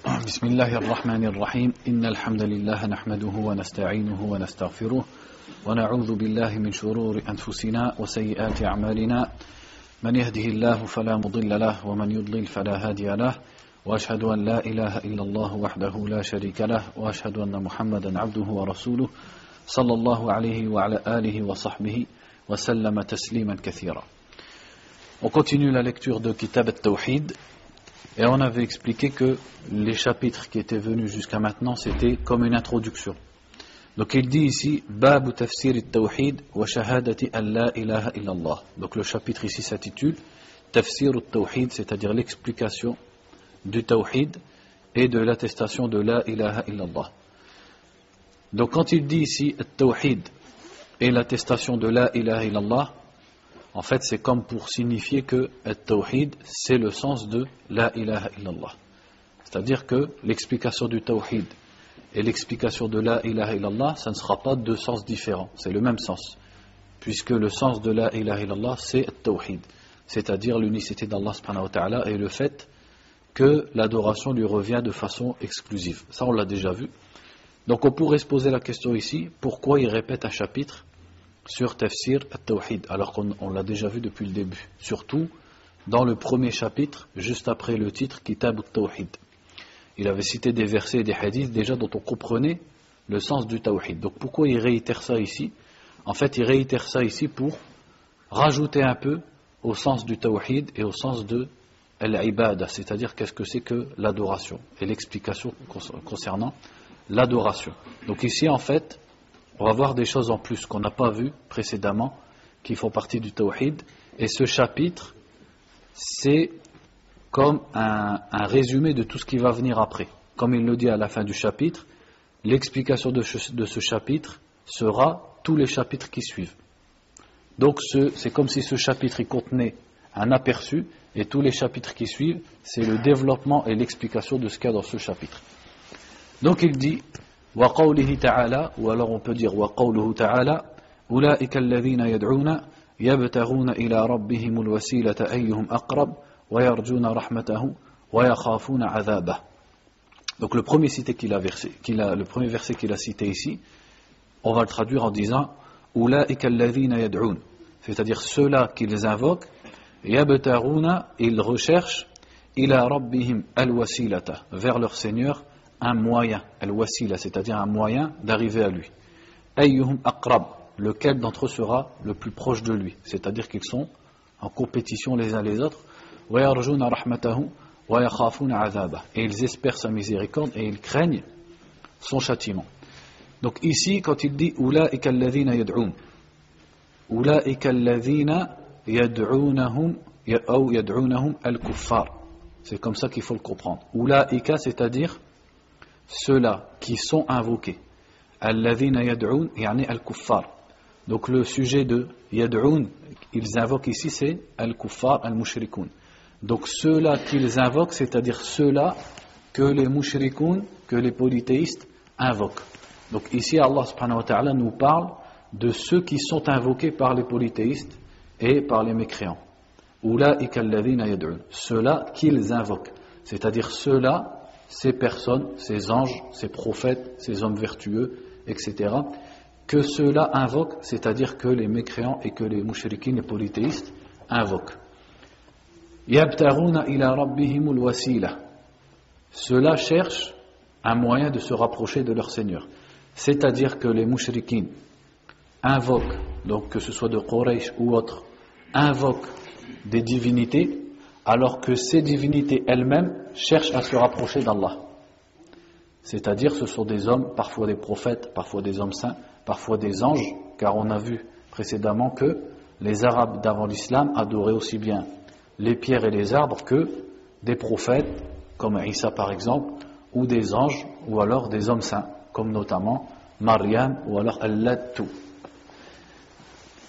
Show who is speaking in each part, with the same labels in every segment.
Speaker 1: بسم الله الرحمن الرحيم إن الحمد لله نحمده ونستعينه ونستغفره ونعوذ بالله من شرور أنفسنا وسيئات أعمالنا من يهده الله فلا مضل له ومن يضلل فلا هادي له وأشهد أن لا إله إلا الله وحده لا شريك له وأشهد أن محمدا عبده ورسوله صلى الله عليه وعلى آله وصحبه وسلم تسليما كثيرا. On continue la lecture de Kitab al-Tawhid. Et on avait expliqué que les chapitres qui étaient venus jusqu'à maintenant, c'était comme une introduction. Donc il dit ici, Babu tafsir al-Tawhid wa shahadati an la ilaha illallah. Donc le chapitre ici s'intitule Tafsir al-Tawhid, c'est-à-dire l'explication du Tawhid et de l'attestation de la ilaha illallah. Donc quand il dit ici al-Tawhid et l'attestation de la ilaha illallah, en fait, c'est comme pour signifier que At-Tawhid, c'est le sens de La ilaha illallah. C'est-à-dire que l'explication du Tawhid et l'explication de La ilaha illallah, ça ne sera pas deux sens différents, c'est le même sens. Puisque le sens de La ilaha illallah, c'est At-Tawhid, c'est-à-dire l'unicité d'Allah subhanahu wa ta'ala et le fait que l'adoration lui revient de façon exclusive. Ça, on l'a déjà vu. Donc, on pourrait se poser la question ici, pourquoi il répète un chapitre sur Tafsir al-Tawhid, alors qu'on l'a déjà vu depuis le début, surtout dans le premier chapitre, juste après le titre Kitab al-Tawhid. Il avait cité des versets et des hadiths déjà dont on comprenait le sens du Tawhid. Donc pourquoi il réitère ça ici? En fait, il réitère ça ici pour rajouter un peu au sens du Tawhid et au sens de l'ibada, c'est-à-dire qu'est-ce que c'est que l'adoration et l'explication concernant l'adoration. Donc ici, en fait, on va voir des choses en plus qu'on n'a pas vues précédemment, qui font partie du Tawhid. Et ce chapitre, c'est comme un résumé de tout ce qui va venir après. Comme il le dit à la fin du chapitre, l'explication de ce chapitre sera tous les chapitres qui suivent. Donc c'est comme si ce chapitre il contenait un aperçu, et tous les chapitres qui suivent, c'est le développement et l'explication de ce qu'il y a dans ce chapitre. Donc il dit, وقوله تعالى, ou alors on peut dire وقوله تعالى أولئك الذين يدعون يبتغون إلى ربهم الوسيلة أيهم أقرب ويرجون رحمته ويخافون عذابه. Donc le premier verset qu'il a cité ici, on va le traduire en disant أولئك الذين يدعون, c'est-à-dire ceux-là qui les invoquent, يبتغون, ils recherchent إلى ربهم الوسيلة, vers leur Seigneur, un moyen, al-wasila, c'est-à-dire un moyen d'arriver à lui. Ayyuhum aqrab, lequel d'entre eux sera le plus proche de lui, c'est-à-dire qu'ils sont en compétition les uns les autres. Wa yarjuna rahmatahu wa yakhafuna azabah, et ils espèrent sa miséricorde et ils craignent son châtiment. Donc ici, quand il dit ulaika alladhina yad'un, ulaika alladhina yad'unahum ou yad'unahum al-kuffar, c'est comme ça qu'il faut le comprendre. Ulaika, c'est-à-dire ceux-là qui sont invoqués. Alladhina yad'un, yani al-kuffar. Donc le sujet de yad'un, ils invoquent ici, c'est al-kuffar, al-mushrikun. Donc ceux-là qu'ils invoquent, c'est-à-dire ceux-là que les mushrikun, que les polythéistes invoquent. Donc ici Allah subhanahu wa ta'ala nous parle de ceux qui sont invoqués par les polythéistes et par les mécréants. Ulaika alladhina yad'un, ceux-là qu'ils invoquent, c'est-à-dire ceux-là, ces personnes, ces anges, ces prophètes, ces hommes vertueux, etc., que ceux-là invoquent, c'est-à-dire que les mécréants et que les mushrikines, les polythéistes, invoquent. Yabtaruna ila rabbihimul wasila. Ceux-là cherchent un moyen de se rapprocher de leur Seigneur. C'est-à-dire que les mushrikines invoquent, donc que ce soit de Quraysh ou autres, invoquent des divinités, alors que ces divinités elles-mêmes cherchent à se rapprocher d'Allah. C'est-à-dire ce sont des hommes, parfois des prophètes, parfois des hommes saints, parfois des anges, car on a vu précédemment que les Arabes d'avant l'islam adoraient aussi bien les pierres et les arbres que des prophètes, comme Isa par exemple, ou des anges, ou alors des hommes saints, comme notamment Maryam, ou alors Al-Lattu.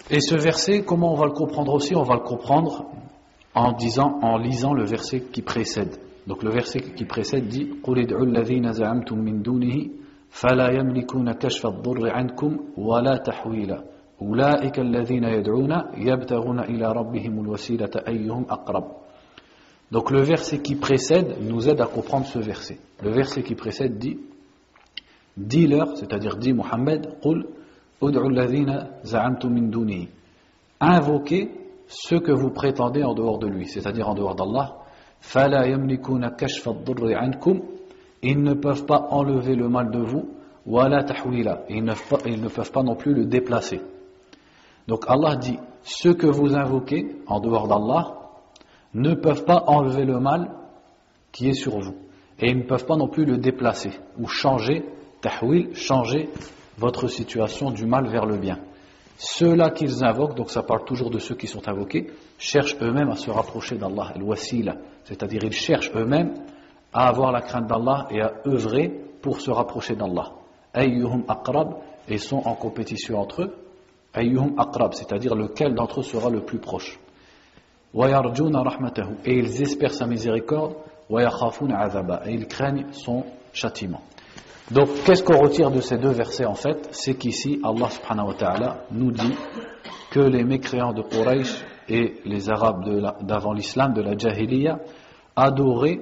Speaker 1: Et ce verset, comment on va le comprendre aussi? On va le comprendre en lisant le verset qui précède. Donc le verset qui précède dit قُلِ ادْعُوا الَّذِينَ زَعَمْتُم مِّن دُونِهِ فَلَا يَمْلِكُونَ كَشْفَ الضُّرِّ عَنكُمْ وَلَا تَحْوِيلًا أُولَٰئِكَ الَّذِينَ يَدْعُونَ يَبْتَغُونَ إِلَى رَبِّهِمُ الْوَسِيلَةَ أَيُّهُمْ أَقْرَبُ. Donc le verset qui précède nous aide à comprendre ce verset. Le verset qui précède dit, dis-leur, c'est-à-dire dis Mohammed, qul ud'u alladhina za'amtum min dunihi. Invoquez ce que vous prétendez en dehors de lui, c'est-à-dire en dehors d'Allah. Fala yamlikuna kashfa ad-durri ankum. Ils ne peuvent pas enlever le mal de vous, wala tahwila. Ils ne peuvent pas non plus le déplacer. Donc Allah dit, ceux que vous invoquez en dehors d'Allah ne peuvent pas enlever le mal qui est sur vous. Et ils ne peuvent pas non plus le déplacer ou changer, tahwil, changer votre situation du mal vers le bien. Ceux-là qu'ils invoquent, donc ça parle toujours de ceux qui sont invoqués, cherchent eux-mêmes à se rapprocher d'Allah, al-wasila, c'est-à-dire ils cherchent eux-mêmes à avoir la crainte d'Allah et à œuvrer pour se rapprocher d'Allah. Ayyuhum aqrab, et sont en compétition entre eux. Ayyuhum aqrab, c'est-à-dire lequel d'entre eux sera le plus proche. Wa yarjuna rahmatahu, et ils espèrent sa miséricorde. Wa yakhafuna azaba, et ils craignent son châtiment. Donc, qu'est-ce qu'on retire de ces deux versets en fait? C'est qu'ici, Allah subhanahu wa ta'ala nous dit que les mécréants de Quraysh et les Arabes d'avant l'islam, de la Jahiliya, adoraient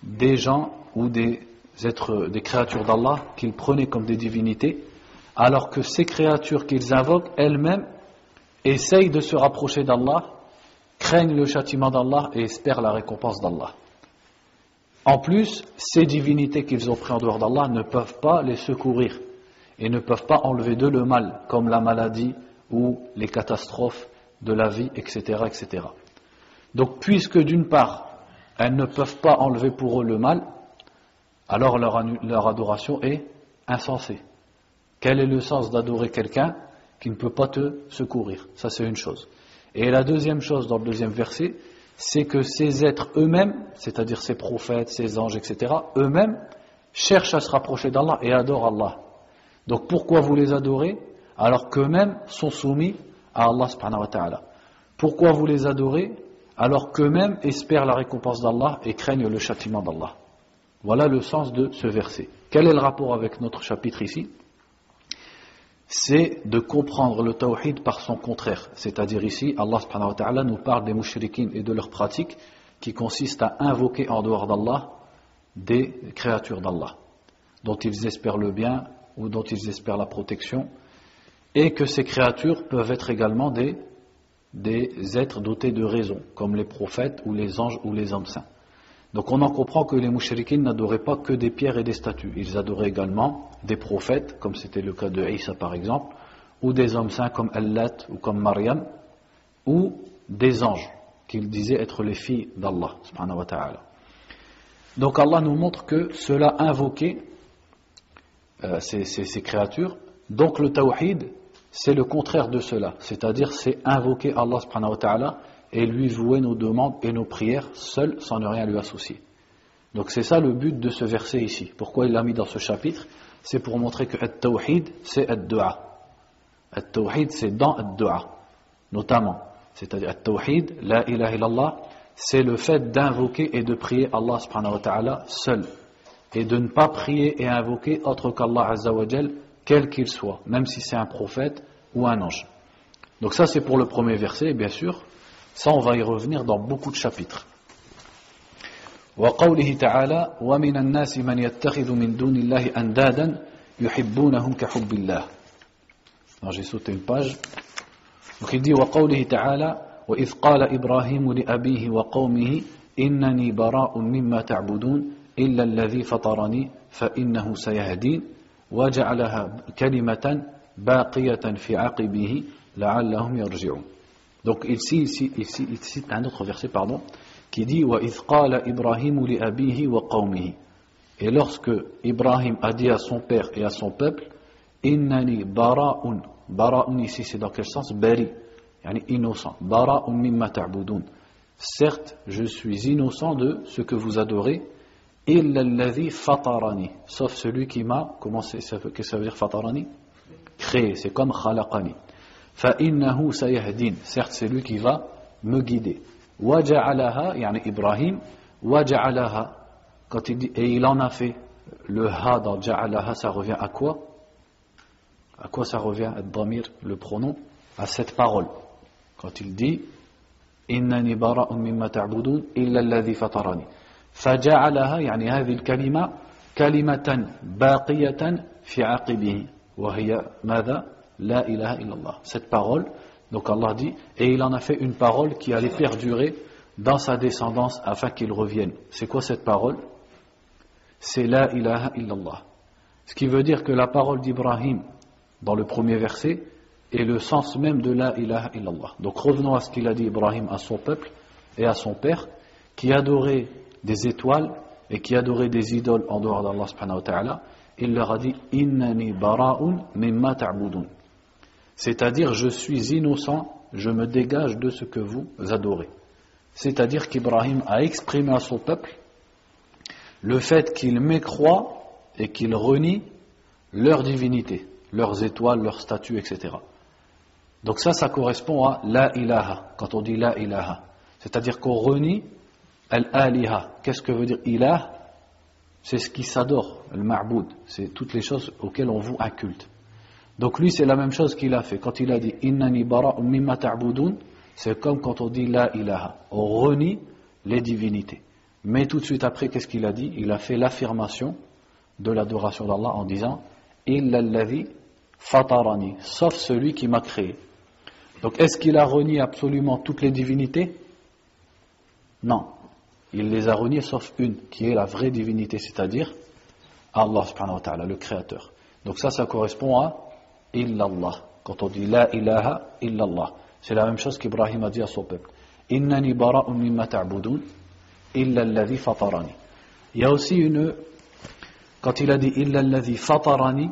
Speaker 1: des gens ou des créatures d'Allah qu'ils prenaient comme des divinités, alors que ces créatures qu'ils invoquent elles-mêmes essayent de se rapprocher d'Allah, craignent le châtiment d'Allah et espèrent la récompense d'Allah. En plus, ces divinités qu'ils ont prises en dehors d'Allah ne peuvent pas les secourir et ne peuvent pas enlever d'eux le mal, comme la maladie ou les catastrophes de la vie, etc., etc. Donc, puisque d'une part, elles ne peuvent pas enlever pour eux le mal, alors leur adoration est insensée. Quel est le sens d'adorer quelqu'un qui ne peut pas te secourir? Ça, c'est une chose. Et la deuxième chose, dans le deuxième verset, c'est que ces êtres eux-mêmes, c'est-à-dire ces prophètes, ces anges, etc., eux-mêmes cherchent à se rapprocher d'Allah et adorent Allah. Donc pourquoi vous les adorez alors qu'eux-mêmes sont soumis à Allah subhanahu wa ta'ala? Pourquoi vous les adorez alors qu'eux-mêmes espèrent la récompense d'Allah et craignent le châtiment d'Allah? Voilà le sens de ce verset. Quel est le rapport avec notre chapitre ici? C'est de comprendre le tawhid par son contraire. C'est-à-dire ici, Allah subhanahu wa ta'ala nous parle des mushrikines et de leurs pratiques qui consistent à invoquer en dehors d'Allah des créatures d'Allah, dont ils espèrent le bien ou dont ils espèrent la protection, et que ces créatures peuvent être également des êtres dotés de raison, comme les prophètes ou les anges ou les hommes saints. Donc on en comprend que les mushrikines n'adoraient pas que des pierres et des statues. Ils adoraient également des prophètes, comme c'était le cas de Isa par exemple, ou des hommes saints comme Allat ou comme Maryam, ou des anges, qu'ils disaient être les filles d'Allah, subhanahu wa ta'ala. Donc Allah nous montre que cela invoquait ces créatures. Donc le tawhid, c'est le contraire de cela, c'est-à-dire c'est invoquer Allah subhanahu wa ta'ala et lui vouer nos demandes et nos prières seul, sans ne rien lui associer. Donc c'est ça le but de ce verset ici. Pourquoi il l'a mis dans ce chapitre? C'est pour montrer que at-tawhid, c'est ad-du'a. At-tawhid, c'est dans ad-du'a, notamment. C'est-à-dire at-tawhid, la ilaha illallah, c'est le fait d'invoquer et de prier Allah subhanahu wa ta'ala seul. Et de ne pas prier et invoquer autre qu'Allah azza wa jal, quel qu'il soit, même si c'est un prophète ou un ange. Donc ça c'est pour le premier verset, bien sûr. Ça, on va y revenir dans beaucoup de chapitres. وقوله تعالى ومن الناس من يتخذ من دون الله أندادا يحبونهم كحب الله. Non, j'ai sauté une page. Donc il dit وقوله تعالى وإذ قال إبراهيم لأبيه وقومه إنني براء مما تعبدون إلا الذي فطرني فإنه سيهدين وجعلها كلمة باقية في عقبه لعلهم يرجعون. Donc ici, il cite un autre verset, qui dit وَإِذْ قَالَ إِبْرَاهِيمُ لِأَبِيهِ وَقَوْمِهِ. Et lorsque Ibrahim a dit à son père et à son peuple إِنَّنِي بَرَاءٌ. Bara'un ici c'est dans quel sens? Bari, yani innocent. Bara'un mimma ta'budun. Certes, je suis innocent de ce que vous adorez. إِلَّا الَّذِي فَطَرَنِي. Sauf celui qui m'a, qu'est-ce que ça veut dire fatarani? Créé, c'est comme khalaqani. فَإِنَّهُ سَيَهْدِينَ. Certes, c'est lui qui va me guider. وَجَعَلَهَا, yani Ibrahim, وَجَعَلَهَا. Quand il dit, et il en a fait, le ha dans ja'alaha, ça revient à quoi? À quoi ça revient, ad-damir, le pronom? À cette parole. Quand il dit, إنني براء مما تعبدون إلا الذي فطرني فجعلها يعني هذه الكلمة كلمة باقية في عقبه وهي ماذا لا إله إلا الله. Cette parole, donc Allah dit, et il en a fait une parole qui allait perdurer dans sa descendance afin qu'il revienne. C'est quoi cette parole? C'est la ilaha illallah. Ce qui veut dire que la parole d'Ibrahim dans le premier verset est le sens même de la ilaha illallah. Donc revenons à ce qu'il a dit Ibrahim à son peuple et à son père qui adorait des étoiles et qui adorait des idoles en dehors d'Allah subhanahu wa ta'ala. Il leur a dit innani bara'un mimma ta'budun. C'est-à-dire je suis innocent, je me dégage de ce que vous adorez. C'est-à-dire qu'Ibrahim a exprimé à son peuple le fait qu'il mécroit et qu'il renie leur divinité, leurs étoiles, leurs statues, etc. Donc ça correspond à la ilaha, quand on dit la ilaha. C'est-à-dire qu'on renie al-aliha. Qu'est-ce que veut dire ilah? C'est ce qui s'adore, le ma'boud. C'est toutes les choses auxquelles on voue un culte. Donc lui, c'est la même chose qu'il a fait. Quand il a dit innani bara'un mimma ta'budun, c'est comme quand on dit la ilaha. On renie les divinités. Mais tout de suite après, qu'est-ce qu'il a dit? Il a fait l'affirmation de l'adoration d'Allah en disant illa alladhi fatarani, sauf celui qui m'a créé. Donc est-ce qu'il a renié absolument toutes les divinités? Non. Il les a reniées sauf une, qui est la vraie divinité, c'est-à-dire Allah subhanahu wa ta'ala, le créateur. Donc ça correspond à illallah. Quand on dit la ilaha illallah, c'est la même chose qu'Ibrahim a dit à son peuple. Innani bara'un mimma ta'budun illa alladhi fatarani. Il y a aussi quand il a dit illa alladhi fatarani,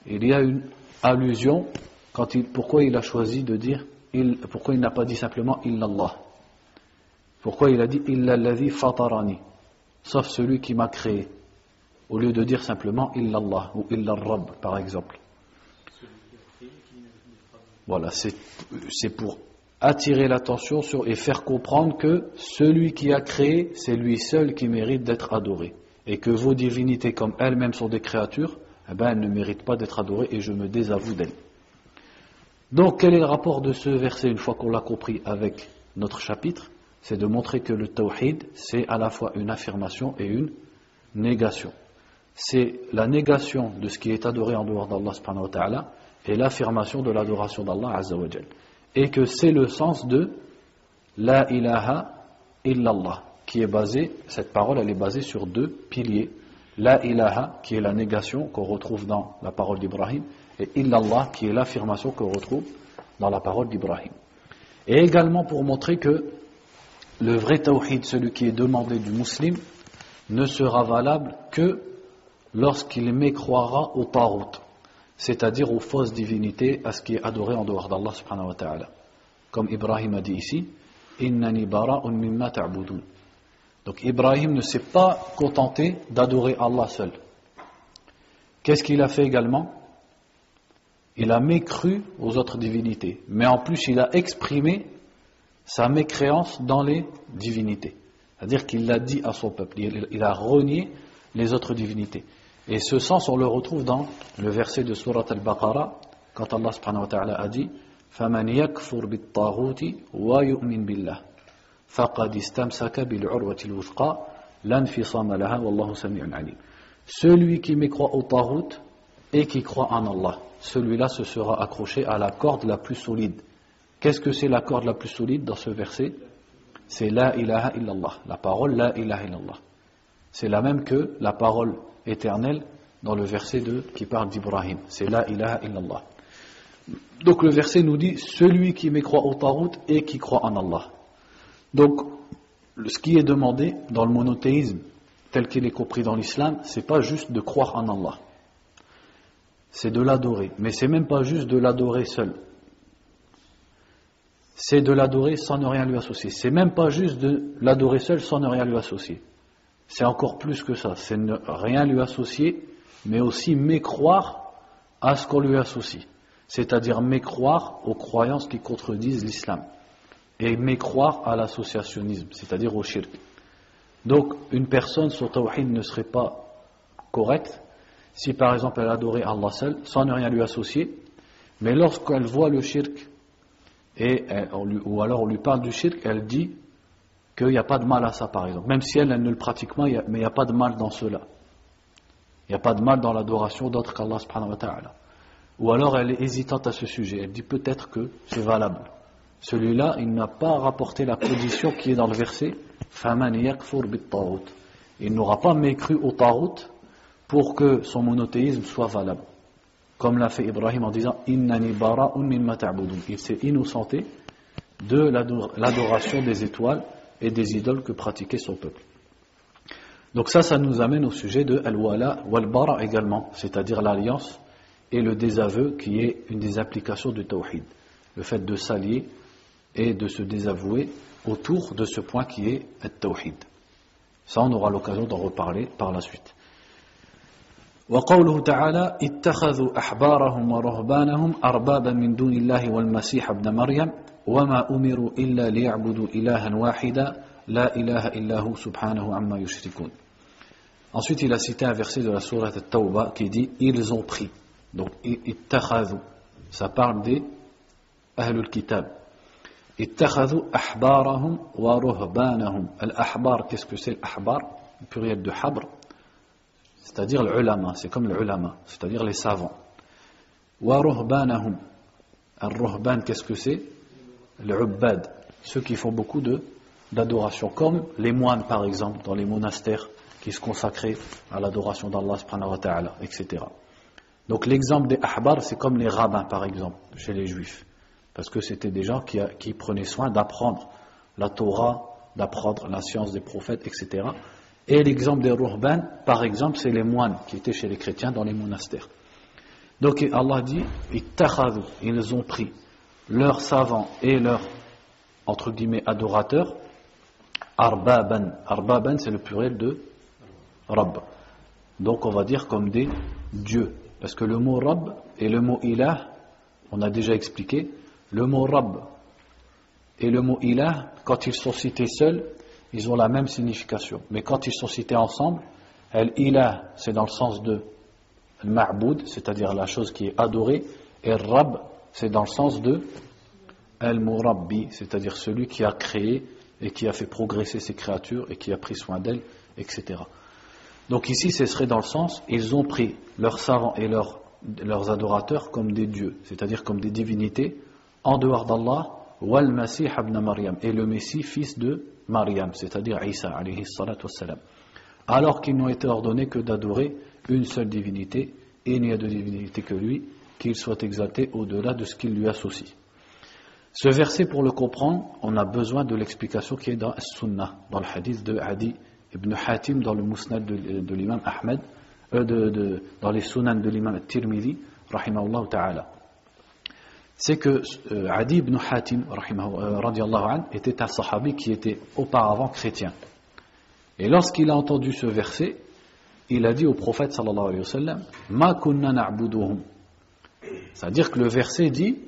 Speaker 1: il y a une allusion pourquoi il a choisi de dire pourquoi il n'a pas dit simplement illallah. Pourquoi il a dit illa alladhi fatarani, sauf celui qui m'a créé, au lieu de dire simplement illallah ou illa rabb par exemple. Voilà, c'est pour attirer l'attention et faire comprendre que celui qui a créé, c'est lui seul qui mérite d'être adoré. Et que vos divinités, comme elles-mêmes sont des créatures, elles ne méritent pas d'être adorées et je me désavoue d'elles. Donc quel est le rapport de ce verset une fois qu'on l'a compris avec notre chapitre? C'est de montrer que le tawhid, c'est à la fois une affirmation et une négation. C'est la négation de ce qui est adoré en dehors d'Allah subhanahu wa ta'ala et l'affirmation de l'adoration d'Allah azza wa jal. Et que c'est le sens de la ilaha illallah, qui est basé, cette parole elle est basée sur deux piliers. La ilaha qui est la négation qu'on retrouve dans la parole d'Ibrahim et illallah qui est l'affirmation qu'on retrouve dans la parole d'Ibrahim. Et également pour montrer que le vrai tawhid, celui qui est demandé du musulman, ne sera valable que lorsqu'il mécroira au tarout, c'est-à-dire aux fausses divinités, à ce qui est adoré en dehors d'Allah subhanahu wa ta'ala. Comme Ibrahim a dit ici, innani bara'un mimma ta'budun. Donc Ibrahim ne s'est pas contenté d'adorer Allah seul. Qu'est-ce qu'il a fait également? Il a mécru aux autres divinités, mais en plus il a exprimé sa mécréance dans les divinités. C'est-à-dire qu'il l'a dit à son peuple, il a renié les autres divinités. Et ce sens, on le retrouve dans le verset de Surat Al-Baqarah, quand Allah subhanahu wa ta'ala a dit فَمَنْ يَكْفُرْ بِالطَّاغُوتِ وَيُؤْمِنْ بِاللَّهِ فَقَدْ اسْتَمْسَكَ بِالْعُرْوَةِ الْوُثْقَى لَا انْفِصَامَ لَهَا وَاللَّهُ سَمِيعٌ عَلِيمٌ. Celui qui mécroit au tarout et qui croit en Allah, celui-là se sera accroché à la corde la plus solide. Qu'est-ce que c'est la corde la plus solide dans ce verset? C'est la ilaha illallah, la parole la ilaha illallah. C'est la même que la parole éternelle dans le verset qui parle d'Ibrahim, c'est la ilaha illallah. Donc le verset nous dit celui qui mécroit au tarout et qui croit en Allah. Donc ce qui est demandé dans le monothéisme tel qu'il est compris dans l'islam, c'est pas juste de croire en Allah, c'est de l'adorer, mais c'est même pas juste de l'adorer seul, c'est de l'adorer sans ne rien lui associer. C'est même pas juste de l'adorer seul sans ne rien lui associer, c'est encore plus que ça, c'est ne rien lui associer mais aussi mécroire à ce qu'on lui associe, c'est-à-dire mécroire aux croyances qui contredisent l'islam et mécroire à l'associationnisme, c'est-à-dire au shirk. Donc une personne, son tawhid ne serait pas correct si par exemple elle adorait Allah seul sans ne rien lui associer, mais lorsqu'elle voit le shirk ou alors on lui parle du shirk, elle dit qu'il n'y a pas de mal à ça par exemple. Même si elle ne le pratique pas, mais il n'y a pas de mal dans cela. Il n'y a pas de mal dans l'adoration d'autres qu'Allah subhanahu wa ta'ala. Ou alors elle est hésitante à ce sujet. Elle dit peut-être que c'est valable. Celui-là, il n'a pas rapporté la condition qui est dans le verset فَمَنْ يَكْفُرْ بِالطَّاغُوتِ. Il n'aura pas mécru au Tarout pour que son monothéisme soit valable. Comme l'a fait Ibrahim en disant إِنَّنِي بَرَاءٌ مِمَّا تَعْبُدُونَ. Il s'est innocenté de l'adoration des étoiles et des idoles que pratiquait son peuple. Donc ça nous amène au sujet de al-wala wal-bara également, c'est-à-dire l'alliance et le désaveu qui est une des applications du tawhid. Le fait de s'allier et de se désavouer autour de ce point qui est le tawhid. Ça on aura l'occasion d'en reparler par la suite. وقوله تعالى اتخذوا أحبارهم ورهبانهم أربابا من دون الله والمسيح ابن مريم وما أمروا إلا ليعبدوا إلها واحدا لا إله إلا هو سبحانه عما يشركون. Ensuite il a cité un verset de la sourate At-Tawbah qui dit ils ont pris. Donc ittakhadhu, ça parle des ahlul kitab. Ittakhadhu ahbarahum wa ruhbanahum. Al-ahbar, qu'est-ce que c'est l'ahbar? Le pluriel de habr, c'est-à-dire l'ulama, c'est comme l'ulama, c'est-à-dire les savants. Wa ruhbanahum. Al-ruhban, qu'est-ce que c'est? L'ubbad, ceux qui font beaucoup d'adoration, comme les moines par exemple, dans les monastères qui se consacraient à l'adoration d'Allah subhanahu wa ta'ala, etc. Donc l'exemple des ahbar, c'est comme les rabbins par exemple, chez les juifs. Parce que c'était des gens qui prenaient soin d'apprendre la Torah, d'apprendre la science des prophètes, etc. Et l'exemple des ruhban, par exemple, c'est les moines qui étaient chez les chrétiens dans les monastères. Donc Allah dit, ils ont pris leurs savants et leurs, entre guillemets, adorateurs, arbaban. Arbaban, c'est le pluriel de Rabb. Donc on va dire comme des dieux. Parce que le mot Rabb et le mot Ilah, on a déjà expliqué, le mot Rabb et le mot Ilah, quand ils sont cités seuls, ils ont la même signification. Mais quand ils sont cités ensemble, Al-Ilah, c'est dans le sens de Al-Ma'boud, c'est-à-dire la chose qui est adorée, et Rabb, c'est dans le sens de Al-Murabbi, c'est-à-dire celui qui a créé et qui a fait progresser ses créatures et qui a pris soin d'elles, etc. Donc ici, ce serait dans le sens, ils ont pris leurs savants et leurs adorateurs comme des dieux, c'est-à-dire comme des divinités, en dehors d'Allah, wal Masih ibn Maryam, et le Messie, fils de Maryam, c'est-à-dire Isa, alayhi salatu wassalam. Alors qu'ils n'ont été ordonnés que d'adorer une seule divinité, et il n'y a de divinité que lui, qu'il soit exalté au-delà de ce qu'il lui associe. Ce verset, pour le comprendre, on a besoin de l'explication qui est dans As-Sunnah, dans le hadith de Adi ibn Hatim, dans le Musnad de l'imam Ahmed, dans les Sunan de l'imam At-Tirmidhi, rahimahullah ta'ala. C'est que Adi ibn Hatim, radiallahu anhu, était un sahabi qui était auparavant chrétien. Et lorsqu'il a entendu ce verset, il a dit au prophète sallallahu alayhi wa sallam, ma kunna na'buduhum. C'est-à-dire que le verset dit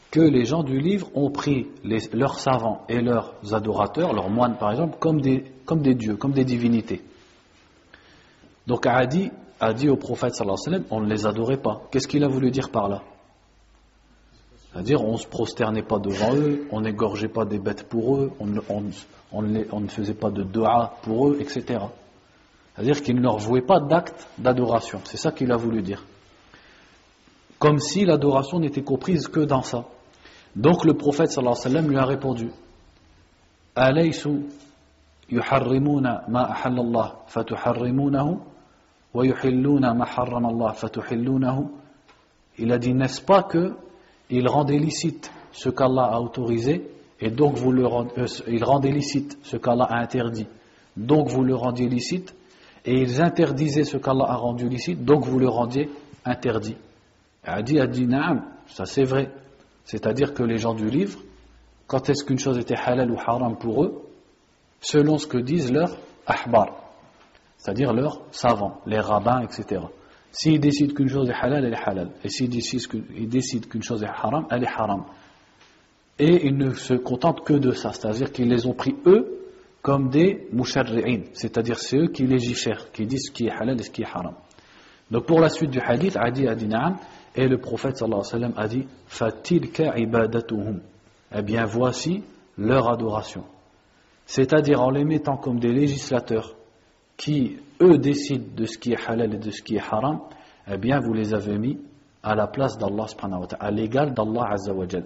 Speaker 1: que les gens du livre ont pris leurs savants et leurs adorateurs, leurs moines par exemple, comme des dieux, comme des divinités. Donc Adi a dit au prophète sallallahu alayhi wa sallam, on ne les adorait pas. Qu'est-ce qu'il a voulu dire par là? C'est-à-dire on ne se prosternait pas devant eux, on n'égorgeait pas des bêtes pour eux, on ne faisait pas de dua pour eux, etc. C'est-à-dire qu'il ne leur vouait pas d'acte d'adoration. C'est ça qu'il a voulu dire. Comme si l'adoration n'était comprise que dans ça. Donc le prophète sallallahu alayhi wa sallam lui a répondu, alaysu yuharrimuna ma ahallallah fatuharrimunahu wa yuhilluna ma harramallah fatuhillunahu. Il a dit, n'est-ce pas que ils rendent licite ce qu'Allah a autorisé et donc ils rendent licite ce qu'Allah a interdit, donc vous le rendiez licite, et ils interdisaient ce qu'Allah a rendu licite, donc vous le rendiez interdit. Adi a dit naam, ça c'est vrai, c'est-à-dire que les gens du livre, quand est-ce qu'une chose était halal ou haram pour eux, selon ce que disent leurs ahbar, c'est-à-dire leurs savants, les rabbins, etc. S'ils décident qu'une chose est halal, elle est halal. Et s'ils décident qu'une chose est haram, elle est haram. Et ils ne se contentent que de ça. C'est-à-dire qu'ils les ont pris eux comme des musharri'in. C'est-à-dire c'est eux qui légifèrent, qui disent ce qui est halal et ce qui est haram. Donc pour la suite du hadith, Adi a dit na'am. Et le prophète sallallahu alayhi wa sallam a dit fatilka ibadatuhum. eh bien voici leur adoration. C'est-à-dire en les mettant comme des législateurs qui, eux, décident de ce qui est halal et de ce qui est haram, eh bien vous les avez mis à la place d'Allah subhanahu wa ta'ala, à l'égal d'Allah azza wa jal.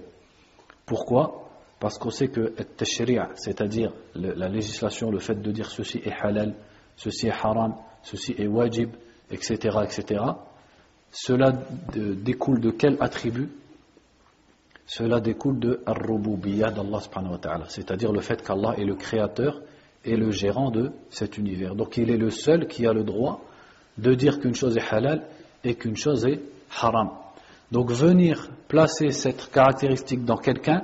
Speaker 1: Pourquoi? Parce qu'on sait que at-tashri', c'est-à-dire la législation, le fait de dire ceci est halal, ceci est haram, ceci est wajib, etc., etc., cela découle de quel attribut? Cela découle de ar-rububiyyah d'Allah subhanahu wa ta'ala, c'est-à-dire le fait qu'Allah est le créateur et le gérant de cet univers. Donc il est le seul qui a le droit de dire qu'une chose est halal et qu'une chose est haram. Donc venir placer cette caractéristique dans quelqu'un,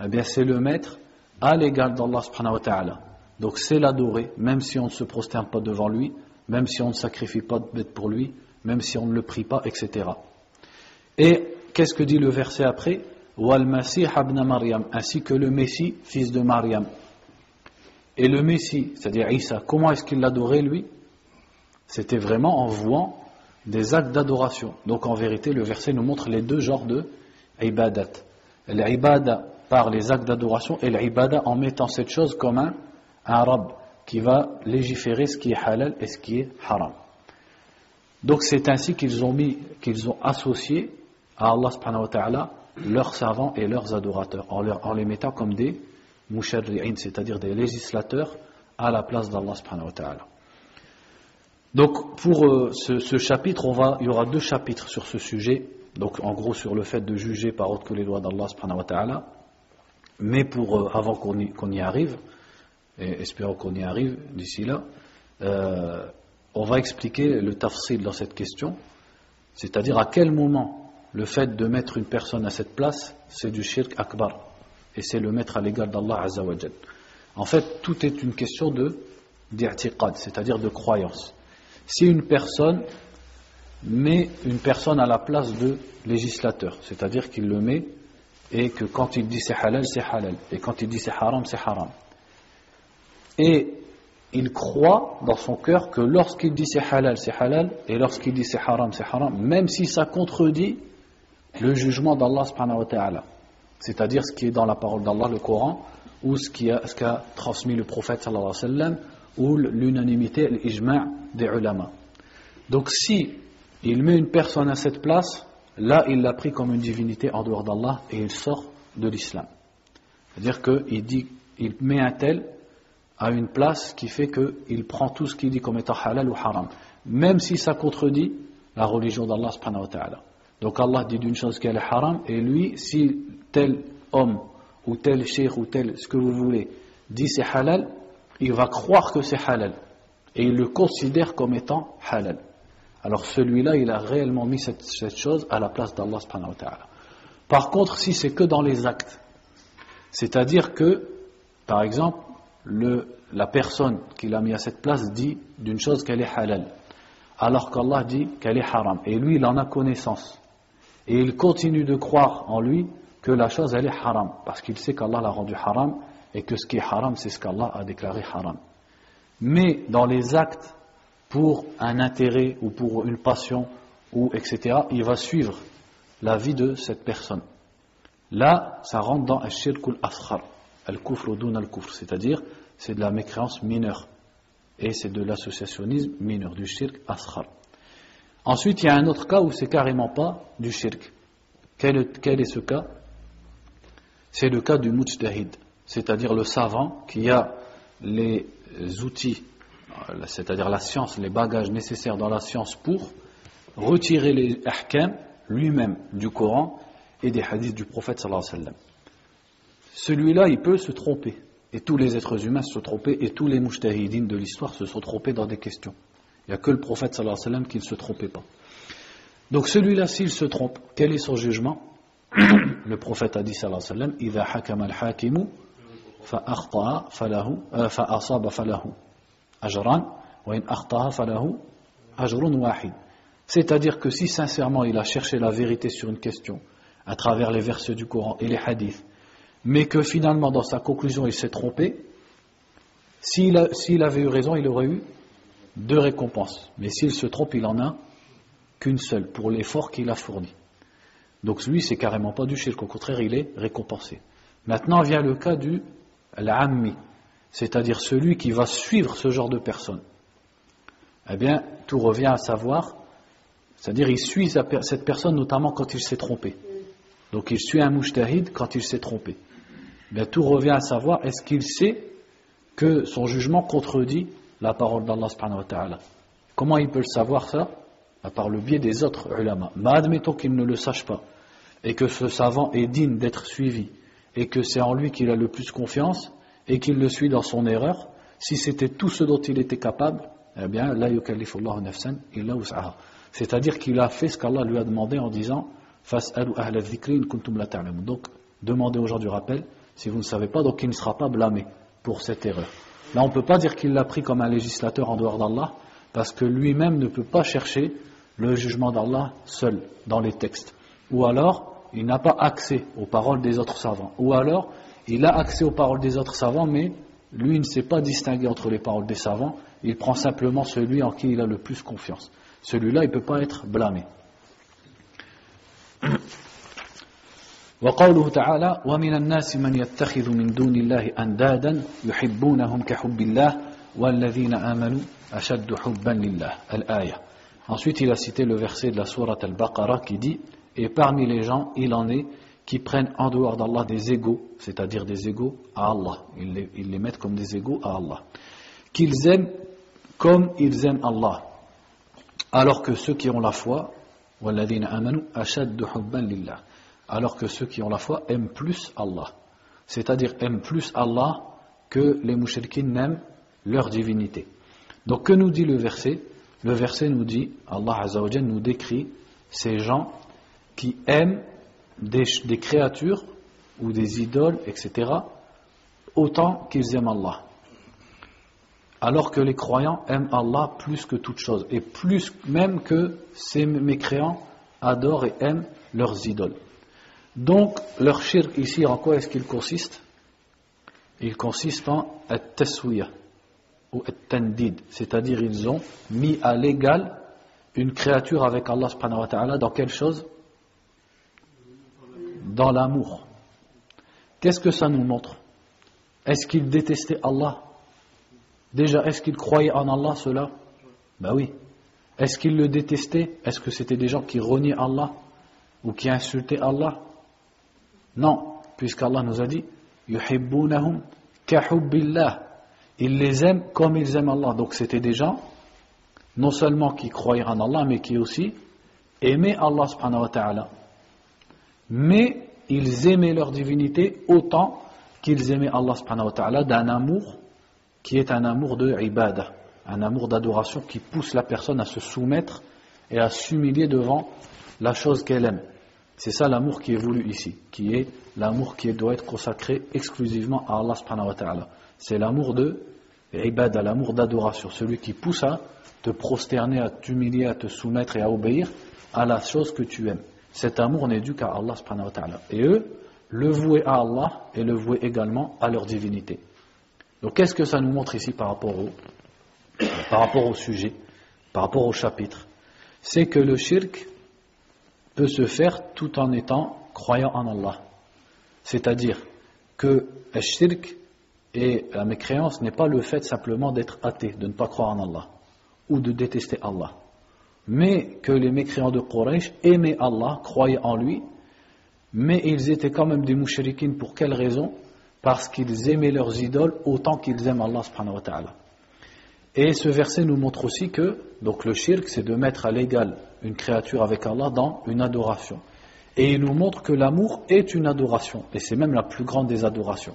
Speaker 1: eh bien c'est le mettre à l'égal d'Allah subhanahu wa ta'ala. Donc c'est l'adorer, même si on ne se prosterne pas devant lui, même si on ne sacrifie pas de bête pour lui, même si on ne le prie pas, etc. Et qu'est-ce que dit le verset après? Wal-Masih ibn Maryam, ainsi que le Messie, fils de Maryam. Et le Messie, c'est-à-dire Isa, comment est-ce qu'il l'adorait lui? C'était vraiment en vouant des actes d'adoration. Donc en vérité, le verset nous montre les deux genres de ibadat. L'ibada par les actes d'adoration et l'ibada en mettant cette chose comme un rab qui va légiférer ce qui est halal et ce qui est haram. Donc c'est ainsi qu'ils ont associé à Allah subhanahu wa ta'ala leurs savants et leurs adorateurs, en les mettant comme des musharri'in, c'est-à-dire des législateurs à la place d'Allah subhanahu wa ta'ala. Donc pour ce chapitre, il y aura 2 chapitres sur ce sujet, donc en gros sur le fait de juger par autre que les lois d'Allah subhanahu wa ta'ala, mais avant qu'on y arrive, et espérons qu'on y arrive d'ici là, on va expliquer le tafsil dans cette question, c'est-à-dire à quel moment le fait de mettre une personne à cette place, c'est du shirk akbar, et c'est le mettre à l'égard d'Allah azza wa jal. En fait, tout est une question d'i'tiqad, c'est-à-dire de croyance. Si une personne met une personne à la place de législateur, c'est-à-dire qu'il le met et que quand il dit c'est halal, et quand il dit c'est haram, et il croit dans son cœur que lorsqu'il dit c'est halal, et lorsqu'il dit c'est haram, même si ça contredit le jugement d'Allah subhanahu wa ta'ala, c'est-à-dire ce qui est dans la parole d'Allah, le Coran, ou ce qu'a transmis le prophète sallallahu alayhi wa sallam, ou l'unanimité, l'ijma' des ulama. Donc si il met une personne à cette place, là il l'a pris comme une divinité en dehors d'Allah et il sort de l'islam. C'est-à-dire qu'il met un tel à une place qui fait qu'il prend tout ce qu'il dit comme étant halal ou haram, même si ça contredit la religion d'Allah subhanahu wa ta'ala. Donc Allah dit d'une chose qu'elle est haram, et lui, si tel homme ou tel cheikh ou tel ce que vous voulez dit c'est halal, il va croire que c'est halal et il le considère comme étant halal. Alors celui-là, il a réellement mis cette chose à la place d'Allah subhanahu wa ta'ala. Par contre, si c'est que dans les actes, c'est-à-dire que, par exemple, la personne qu'il a mis à cette place dit d'une chose qu'elle est halal, alors qu'Allah dit qu'elle est haram, et lui il en a connaissance, et il continue de croire en lui que la chose elle est haram, parce qu'il sait qu'Allah l'a rendu haram, et que ce qui est haram c'est ce qu'Allah a déclaré haram. Mais dans les actes, pour un intérêt ou pour une passion ou etc., il va suivre la vie de cette personne. Là, ça rentre dans al-shirk al-asghar, al-kufr dun al-kufr, c'est-à-dire c'est de la mécréance mineure et c'est de l'associationnisme mineur, du shirk asghar. Ensuite, il y a un autre cas où c'est carrément pas du shirk. Quel est ce cas? C'est le cas du mujtahid, c'est-à-dire le savant qui a les outils, c'est-à-dire la science, les bagages nécessaires dans la science pour retirer les ahkam lui-même du Coran et des hadiths du prophète sallallahu alayhi wa sallam. Celui-là, il peut se tromper, et tous les êtres humains se sont trompés, et tous les mujtahidines de l'histoire se sont trompés dans des questions. Il n'y a que le prophète sallallahu alayhi wa sallam qui ne se trompait pas. Donc celui-là, s'il se trompe, quel est son jugement? Le prophète a dit sallallahu alayhi wa sallam, إِذَا حَكَمَ الْحَاكِمُ فَأَخْطَأَ فَأَصَابَ فَلَهُ أَجْرًا وَإِنْ أَخْطَأَ فَلَهُ أَجْرٌ وَاحِدٌ. C'est-à-dire que si sincèrement il a cherché la vérité sur une question à travers les versets du Coran et les hadiths, mais que finalement dans sa conclusion il s'est trompé, s'il avait eu raison, il aurait eu 2 récompenses. Mais s'il se trompe, il en a qu'une seule pour l'effort qu'il a fourni. Donc lui, c'est carrément pas du shirk, au contraire, il est récompensé. Maintenant vient le cas du l'ammi, c'est-à-dire celui qui va suivre ce genre de personne. Eh bien, tout revient à savoir, c'est-à-dire il suit cette personne notamment quand il s'est trompé. Donc il suit un mujtahid quand il s'est trompé. Eh bien, tout revient à savoir, est-ce qu'il sait que son jugement contredit la parole d'Allah subhanahu wa ta'ala? Comment il peut le savoir ça? Par le biais des autres ulama. Mais admettons qu'il ne le sache pas, et que ce savant est digne d'être suivi, et que c'est en lui qu'il a le plus confiance, et qu'il le suit dans son erreur. Si c'était tout ce dont il était capable, eh bien, la yukallifu Allahu nafsan illa wus'aha. C'est-à-dire qu'il a fait ce qu'Allah lui a demandé en disant fas'alu ahla dhikri in kuntum la ta'lamun. Donc, demandez aux gens du rappel si vous ne savez pas, donc il ne sera pas blâmé pour cette erreur. Là, on ne peut pas dire qu'il l'a pris comme un législateur en dehors d'Allah, parce que lui-même ne peut pas chercher le jugement d'Allah seul dans les textes. Ou alors, il n'a pas accès aux paroles des autres savants. Ou alors, il a accès aux paroles des autres savants, mais lui ne sait pas distinguer entre les paroles des savants. Il prend simplement celui en qui il a le plus confiance. Celui-là, il ne peut pas être blâmé. وقوله تعالى ومن الناس من يتخذ من دون الله أندادا يحبونهم كحب الله والذين آمنوا أشد حبا لله الآية. Ensuite il a cité le verset de la sourate Al-Baqarah qui dit et parmi les gens il en est qui prennent en dehors d'Allah des égaux, c'est-à-dire des égaux à Allah, ils les mettent comme des égaux à Allah, qu'ils aiment comme ils aiment Allah, alors que ceux qui ont la foi والذين آمنوا أشد حبا لله, alors que ceux qui ont la foi aiment plus Allah, c'est-à-dire aiment plus Allah que les mouchriquines n'aiment leur divinité. Donc que nous dit le verset? Le verset nous dit, Allah Azza wa Jalla nous décrit ces gens qui aiment des créatures ou des idoles, etc., autant qu'ils aiment Allah, alors que les croyants aiment Allah plus que toute chose, et plus même que ces mécréants adorent et aiment leurs idoles. Donc, leur shirk ici, en quoi est-ce qu'il consiste? Il consiste en at-taswiya ou at-tandid, c'est-à-dire ils ont mis à l'égal une créature avec Allah subhanahu wa ta'ala dans quelle chose? Dans l'amour. Qu'est-ce que ça nous montre? Est-ce qu'ils détestaient Allah? Déjà, est-ce qu'ils croyaient en Allah, ceux-là? Ben oui. Est-ce qu'ils le détestaient? Est-ce que c'était des gens qui reniaient Allah ou qui insultaient Allah? Non, puisqu'Allah nous a dit yuhibbunahum kahubbillah, ils les aiment comme ils aiment Allah. Donc c'était des gens non seulement qui croyaient en Allah, mais qui aussi aimaient Allah subhanahu wa ta'ala, mais ils aimaient leur divinité autant qu'ils aimaient Allah subhanahu wa ta'ala, d'un amour qui est un amour de ibadah, un amour d'adoration qui pousse la personne à se soumettre et à s'humilier devant la chose qu'elle aime. C'est ça l'amour qui est voulu ici, qui est l'amour qui doit être consacré exclusivement à Allah subhanahu wa ta'ala. C'est l'amour de ibadah, l'amour d'adoration, celui qui pousse à te prosterner, à t'humilier, à te soumettre et à obéir à la chose que tu aimes. Cet amour n'est dû qu'à Allah subhanahu wa ta'ala. Et eux, le vouer à Allah et le vouer également à leur divinité. Donc qu'est-ce que ça nous montre ici par rapport au sujet, par rapport au chapitre? C'est que le shirk peut se faire tout en étant croyant en Allah. C'est-à-dire que le shirk et la mécréance n'est pas le fait simplement d'être athée, de ne pas croire en Allah, ou de détester Allah. Mais que les mécréants de Quraysh aimaient Allah, croyaient en lui, mais ils étaient quand même des mouchriquines. Pour quelle raison? Parce qu'ils aimaient leurs idoles autant qu'ils aiment Allah subhanahu wa ta'ala. Et ce verset nous montre aussi que donc le shirk, c'est de mettre à l'égal une créature avec Allah dans une adoration. Et il nous montre que l'amour est une adoration, et c'est même la plus grande des adorations.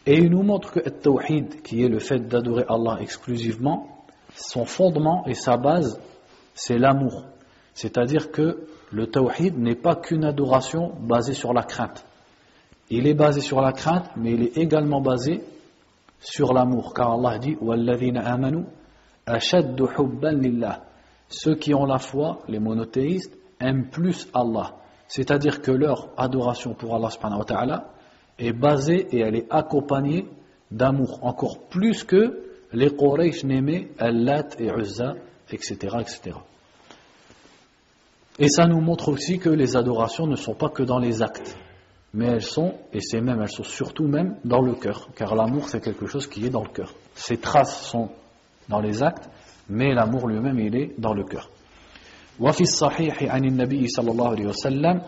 Speaker 1: Et il nous montre que at-tawhid, qui est le fait d'adorer Allah exclusivement, son fondement et sa base, c'est l'amour. C'est-à-dire que le tawhid n'est pas qu'une adoration basée sur la crainte. Il est basé sur la crainte, mais il est également basé sur l'amour, car Allah dit وَالَّذِينَ آمَنُوا أَشَدُّ حُبًّا لِلَّهِ. Ceux qui ont la foi, les monothéistes, aiment plus Allah. C'est-à-dire que leur adoration pour Allah subhanahu wa ta'ala est basée et elle est accompagnée d'amour, encore plus que les Quraysh n'aimaient Allat et Uzza, etc., etc. Et ça nous montre aussi que les adorations ne sont pas que dans les actes. mais elles sont surtout même dans le cœur, car l'amour c'est quelque chose qui est dans le cœur. Ces traces sont dans les actes, mais l'amour lui-même il est dans le cœur. وفي الصحيح عن النبي صلى الله عليه وسلم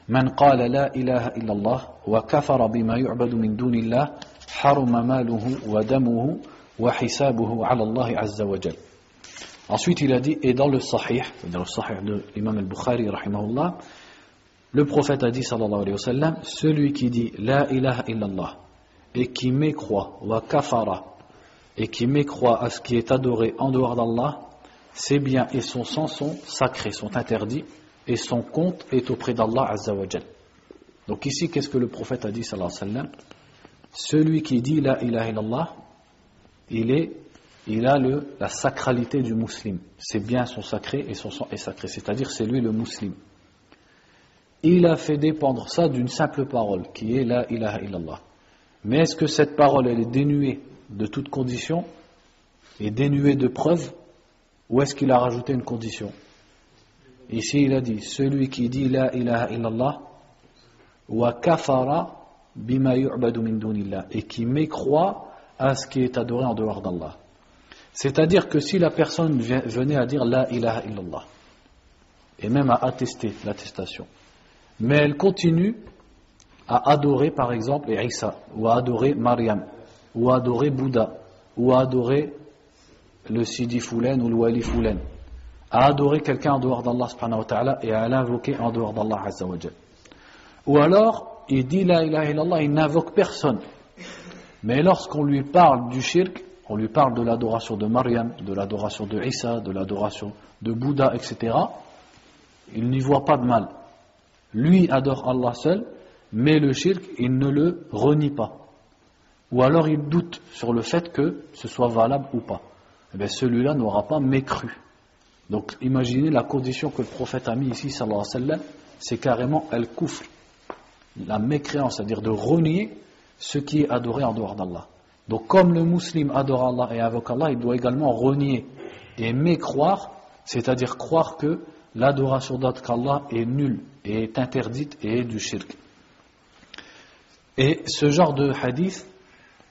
Speaker 1: من قال لا إله إلا الله وكفر بما يعبد من دون الله حرم ماله ودمه وحسابه على الله عز وجل. Ensuite il a dit, et dans le Sahih, c'est-à-dire le Sahih de l'imam al-Bukhari rahimahullah, le prophète a dit sallallahu alayhi wa sallam, celui qui dit la ilaha illallah et qui mécroit wa kafara et qui mécroit à ce qui est adoré en dehors d'Allah, ses biens et son sang sont sacrés, sont interdits, et son compte est auprès d'Allah Azza wa Jal. Donc ici, qu'est-ce que le prophète a dit sallallahu alayhi wa sallam? Celui qui dit la ilaha illallah, il a la sacralité du musulman. Ses biens sont sacrés et son sang est sacré, c'est-à-dire c'est lui le musulman. Il a fait dépendre ça d'une simple parole, qui est la ilaha illallah. Mais est-ce que cette parole, elle est dénuée de toute condition, et dénuée de preuves, ou est-ce qu'il a rajouté une condition? Ici il a dit, celui qui dit la ilaha illallah wa kafara bima yu'badu min dunillah, et qui mécroit à ce qui est adoré en dehors d'Allah. C'est-à-dire que si la personne venait à dire la ilaha illallah, et même à attester l'attestation, mais elle continue à adorer par exemple Isa, ou à adorer Maryam, ou à adorer Bouddha, ou à adorer le Sidi Foulen ou le Wali Foulen, à adorer quelqu'un en dehors d'Allah subhanahu wa ta'ala et à l'invoquer en dehors d'Allah azza wa jal. Ou alors il dit la ilaha illallah, il n'invoque personne, mais lorsqu'on lui parle du shirk, on lui parle de l'adoration de Maryam, de l'adoration de Isa, de l'adoration de Bouddha, etc., il n'y voit pas de mal. Lui adore Allah seul, mais le shirk, il ne le renie pas. Ou alors il doute sur le fait que ce soit valable ou pas. Eh bien celui-là n'aura pas mécru. Donc imaginez la condition que le prophète a mis ici, sallallahu alayhi wa sallam, c'est carrément al-kufr, la mécréance, c'est-à-dire de renier ce qui est adoré en dehors d'Allah. Donc comme le musulman adore Allah et invoque Allah, il doit également renier et mécroire, c'est-à-dire croire que l'adoration d'autre qu'Allah est nulle et est interdite et est du shirk. Et ce genre de hadith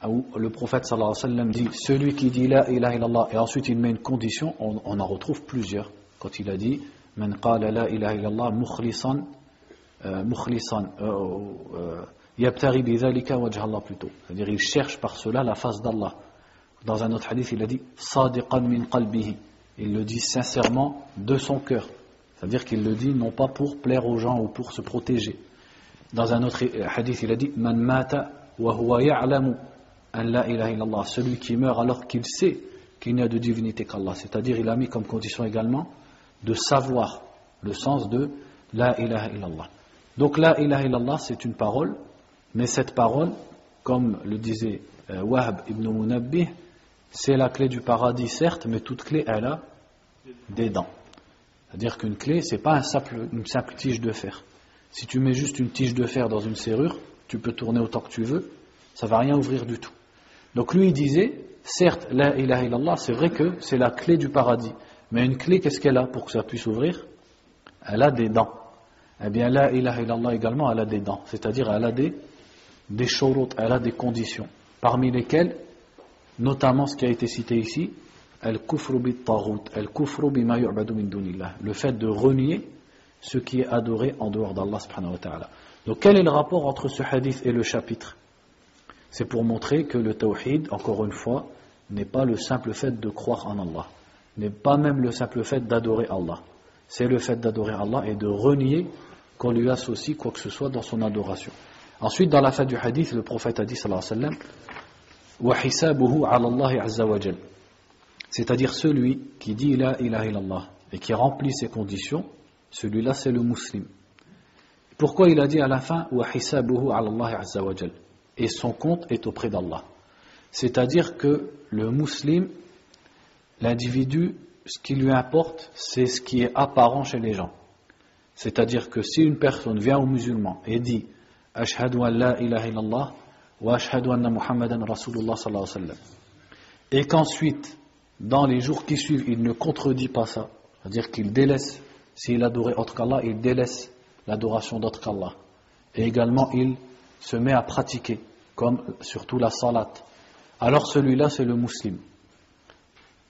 Speaker 1: où le prophète sallallahu alayhi wa sallam dit celui qui dit la ilaha illallah et ensuite il met une condition, on en retrouve plusieurs. Quand il a dit man qala la ilaha illallah mukhlisan yabtaghi bidhalika wajha Allah, plutôt, c'est-à-dire il cherche par cela la face d'Allah. Dans un autre hadith il a dit sadiqan min qalbihi, il le dit sincèrement de son cœur, c'est-à-dire qu'il le dit non pas pour plaire aux gens ou pour se protéger. Dans un autre hadith il a dit man mata wa huwa ya'lamu an la ilaha illallah, celui qui meurt alors qu'il sait qu'il n'y a de divinité qu'Allah, c'est-à-dire il a mis comme condition également de savoir le sens de la ilaha illallah. Donc la ilaha illallah c'est une parole, mais cette parole, comme le disait Wahb ibn Munabbih, c'est la clé du paradis certes, mais toute clé elle a des dents. C'est-à-dire qu'une clé c'est pas une simple tige de fer. Si tu mets juste une tige de fer dans une serrure, tu peux tourner autant que tu veux, ça va rien ouvrir du tout. Donc lui il disait, certes la ilaha illallah c'est vrai que c'est la clé du paradis, mais une clé qu'est-ce qu'elle a pour que ça puisse ouvrir? Elle a des dents. Eh bien la ilaha illallah également elle a des dents, c'est-à-dire elle a des shurut, elle a des conditions, parmi lesquelles notamment ce qui a été cité ici, al-kufru bit-taghut, al-kufru bima yu'badu min dunillah, le fait de renier ce qui est adoré en dehors d'Allah subhanahu wa ta'ala. Donc quel est le rapport entre ce hadith et le chapitre? C'est pour montrer que le tawhid, encore une fois, n'est pas le simple fait de croire en Allah, n'est pas même le simple fait d'adorer Allah, c'est le fait d'adorer Allah et de renier qu'on lui associe quoi que ce soit dans son adoration. Ensuite, dans la fin du hadith, le prophète a dit sallallahu alayhi wa sallam wa hisabuhu ala Allah azza wa jal, c'est-à-dire celui qui dit la ilaha illallah et qui remplit ces conditions, celui-là c'est le musulman. Pourquoi il a dit à la fin wa hisabuhu ala Allah azza wa jal, et son compte est auprès d'Allah? C'est-à-dire que le musulman, l'individu, ce qui lui importe, c'est ce qui est apparent chez les gens. C'est-à-dire que si une personne vient aux musulmans et dit ashhadu an la ilaha illallah wa ashhadu anna muhammadan rasulullah sallallahu alayhi wa sallam, et qu'ensuite dans les jours qui suivent il ne contredit pas ça, c'est-à-dire qu'il délaisse, s'il adorait autre qu'Allah, il délaisse l'adoration d'autre qu'Allah, et également il se met à pratiquer, comme surtout la salat, alors celui-là c'est le musulman.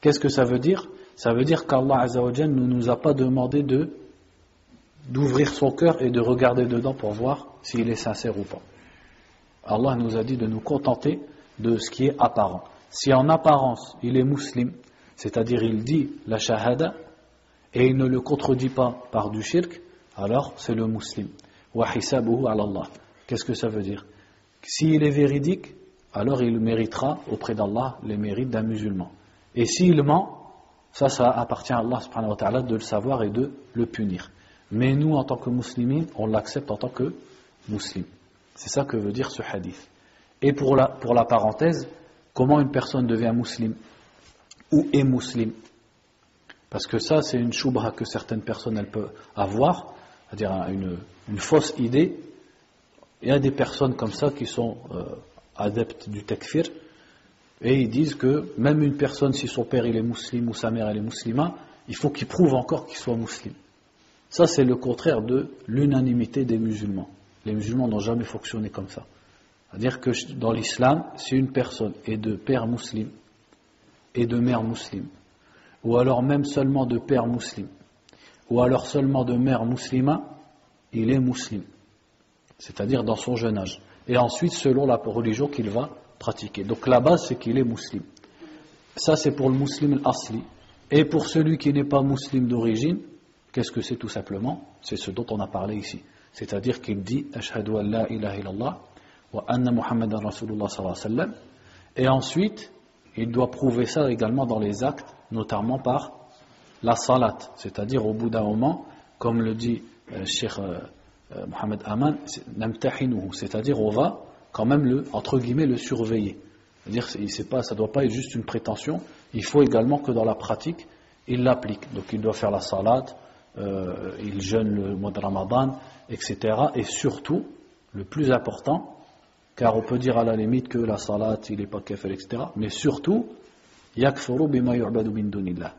Speaker 1: Qu'est-ce que ça veut dire? Ça veut dire qu'Allah Azza wa Jalla ne nous a pas demandé d'ouvrir son cœur et de regarder dedans pour voir s'il est sincère ou pas. Allah nous a dit de nous contenter de ce qui est apparent. Si en apparence il est musulman, c'est-à-dire il dit la shahada et il ne le contredit pas par du shirk, alors c'est le musulman. Wa hisabuhu ala Allah. Qu'est-ce que ça veut dire? S'il est véridique, alors il méritera auprès d'Allah les mérites d'un musulman. Et s'il ment, ça appartient à Allah subhanahu wa ta'ala de le savoir et de le punir. Mais nous, en tant que musulmans, on l'accepte en tant que musulman. C'est ça que veut dire ce hadith. Et pour la parenthèse, comment une personne devient musulman ou est musulman? Parce que ça, c'est une choubha que certaines personnes elles peuvent avoir, c'est-à-dire une fausse idée. Il y a des personnes comme ça qui sont adeptes du takfir, et ils disent que même une personne, si son père il est musulman ou sa mère elle est musulmane, il faut qu'il prouve encore qu'il soit musulman. Ça, c'est le contraire de l'unanimité des musulmans. Les musulmans n'ont jamais fonctionné comme ça. C'est-à-dire que dans l'islam, si une personne est de père musulman et de mère musulmane, ou alors même seulement de père musulman, ou alors seulement de mère musulmane, il est musulman. C'est-à-dire dans son jeune âge. Et ensuite, selon la religion qu'il va pratiquer. Donc la base, c'est qu'il est musulman. Ça, c'est pour le musulman al-asli. Et pour celui qui n'est pas musulman d'origine, qu'est-ce que c'est tout simplement? C'est ce dont on a parlé ici. C'est-à-dire qu'il dit « Ashhadu an la ilaha illallah wa anna Muhammadan Rasulullah sallallahu alayhi wa sallam » et ensuite, il doit prouver ça également dans les actes, notamment par la salat. C'est-à-dire au bout d'un moment, comme le dit Cheikh Mohamed Aman, c'est-à-dire on va quand même entre guillemets le surveiller. C'est-à-dire ça ne doit pas être juste une prétention, il faut également que dans la pratique, il l'applique. Donc il doit faire la salat, il jeûne le mois de Ramadan, etc. Et surtout, le plus important, car on peut dire à la limite que la salat, il n'est pas kafir, etc. Mais surtout, yakfuru bima yu'badu min dunillah.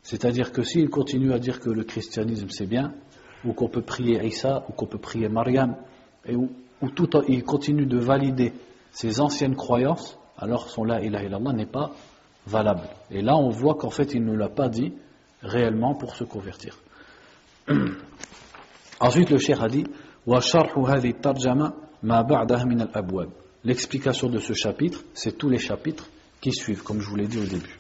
Speaker 1: C'est-à-dire que s'il continue à dire que le christianisme c'est bien, ou qu'on peut prier Isa, ou qu'on peut prier Mariam, et ou il continue de valider ses anciennes croyances, alors son la ilaha illallah n'est pas valable. Et là on voit qu'en fait il ne l'a pas dit réellement pour se convertir. Ensuite le cheikh a dit wa sharhu hadhihi tarjama ma ba'daha min al-abwab. L'explication de ce chapitre, c'est tous les chapitres qui suivent, comme je vous l'ai dit au début.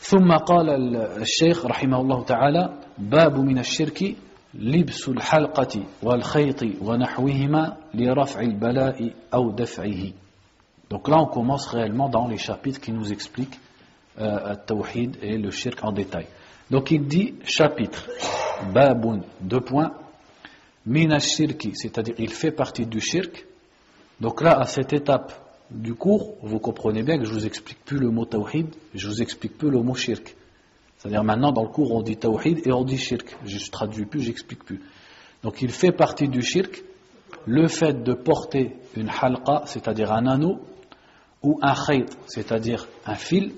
Speaker 1: ثم قال الشيخ رحمه الله تعالى باب من الشرك لبس الحلقة والخيط ونحوهما لرفع البلاء أو دفعه. Donc là on commence réellement dans les chapitres qui nous expliquent التوحيد et le shirk en détail. Donc il dit chapitre باب 2 points من الشرك, c'est-à-dire il fait partie du shirk. Donc là à cette étape du cours, vous comprenez bien que je vous explique plus le mot tawhid, je vous explique plus le mot shirk. C'est-à-dire maintenant dans le cours on dit tawhid et on dit shirk. Je traduis plus, j'explique plus. Donc il fait partie du shirk le fait de porter une halqa, c'est-à-dire un anneau, ou un khayt, c'est-à-dire un fil,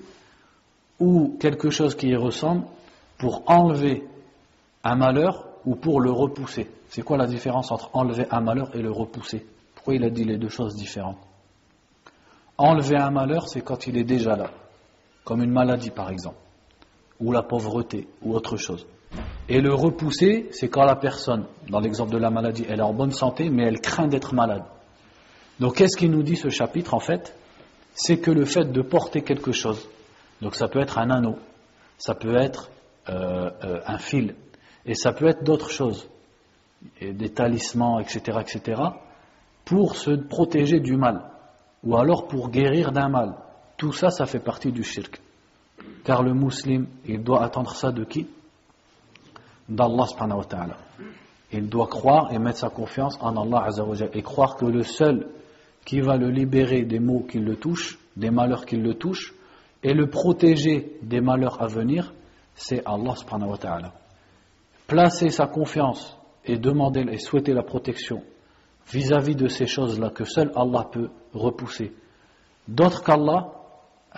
Speaker 1: ou quelque chose qui y ressemble, pour enlever un malheur ou pour le repousser. C'est quoi la différence entre enlever un malheur et le repousser? Pourquoi il a dit les deux choses différentes? Enlever un malheur, c'est quand il est déjà là, comme une maladie par exemple, ou la pauvreté, ou autre chose. Et le repousser, c'est quand la personne, dans l'exemple de la maladie, elle est en bonne santé, mais elle craint d'être malade. Donc qu'est-ce qu'il nous dit ce chapitre en fait? C'est que le fait de porter quelque chose, donc ça peut être un anneau, ça peut être un fil, et ça peut être d'autres choses, et des talismans, etc., etc., pour se protéger du mal, ou alors pour guérir d'un mal. Tout ça, ça fait partie du shirk. Car le musulman, il doit attendre ça de qui? D'Allah subhanahu wa ta'ala. Il doit croire et mettre sa confiance en Allah azza wa jalla, et croire que le seul qui va le libérer des maux qui le touchent, des malheurs qui le touchent, et le protéger des malheurs à venir, c'est Allah subhanahu wa ta'ala. Placer sa confiance et demander et souhaiter la protection vis-à-vis de ces choses-là que seul Allah peut repousser, d'autres qu'Allah,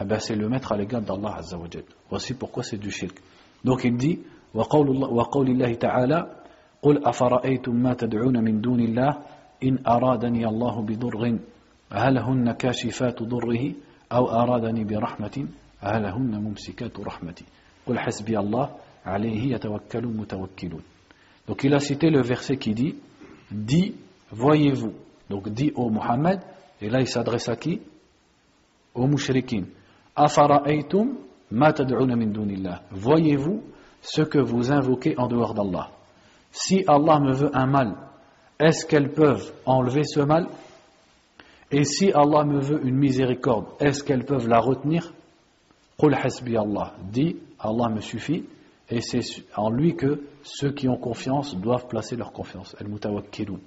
Speaker 1: eh ben c'est le mettre à l'égard d'Allah azza wa jalla. Voici pourquoi c'est du shirk. Donc il dit وقول الله تعالى قل أفرأيتم ما تدعون من دون الله إن أرادني الله بضر هل هن كاشفات ضره أو أرادني برحمة هل هن ممسكات رحمتي قل حسبي الله عليه يتوكل المتوكلون. Donc il a cité le verset qui dit, dit, voyez-vous. Donc dit au Muhammad, et là il s'adresse à qui? Aux mushrikin. Afara'aytum ma tad'una min dunillah. Voyez-vous ce que vous invoquez en dehors d'Allah. Si Allah me veut un mal, est-ce qu'elles peuvent enlever ce mal? Et si Allah me veut une miséricorde, est-ce qu'elles peuvent la retenir? Qul hasbi Allah. Dis, Allah me suffit, et c'est en lui que ceux qui ont confiance doivent placer leur confiance. Al-mutawakkilun.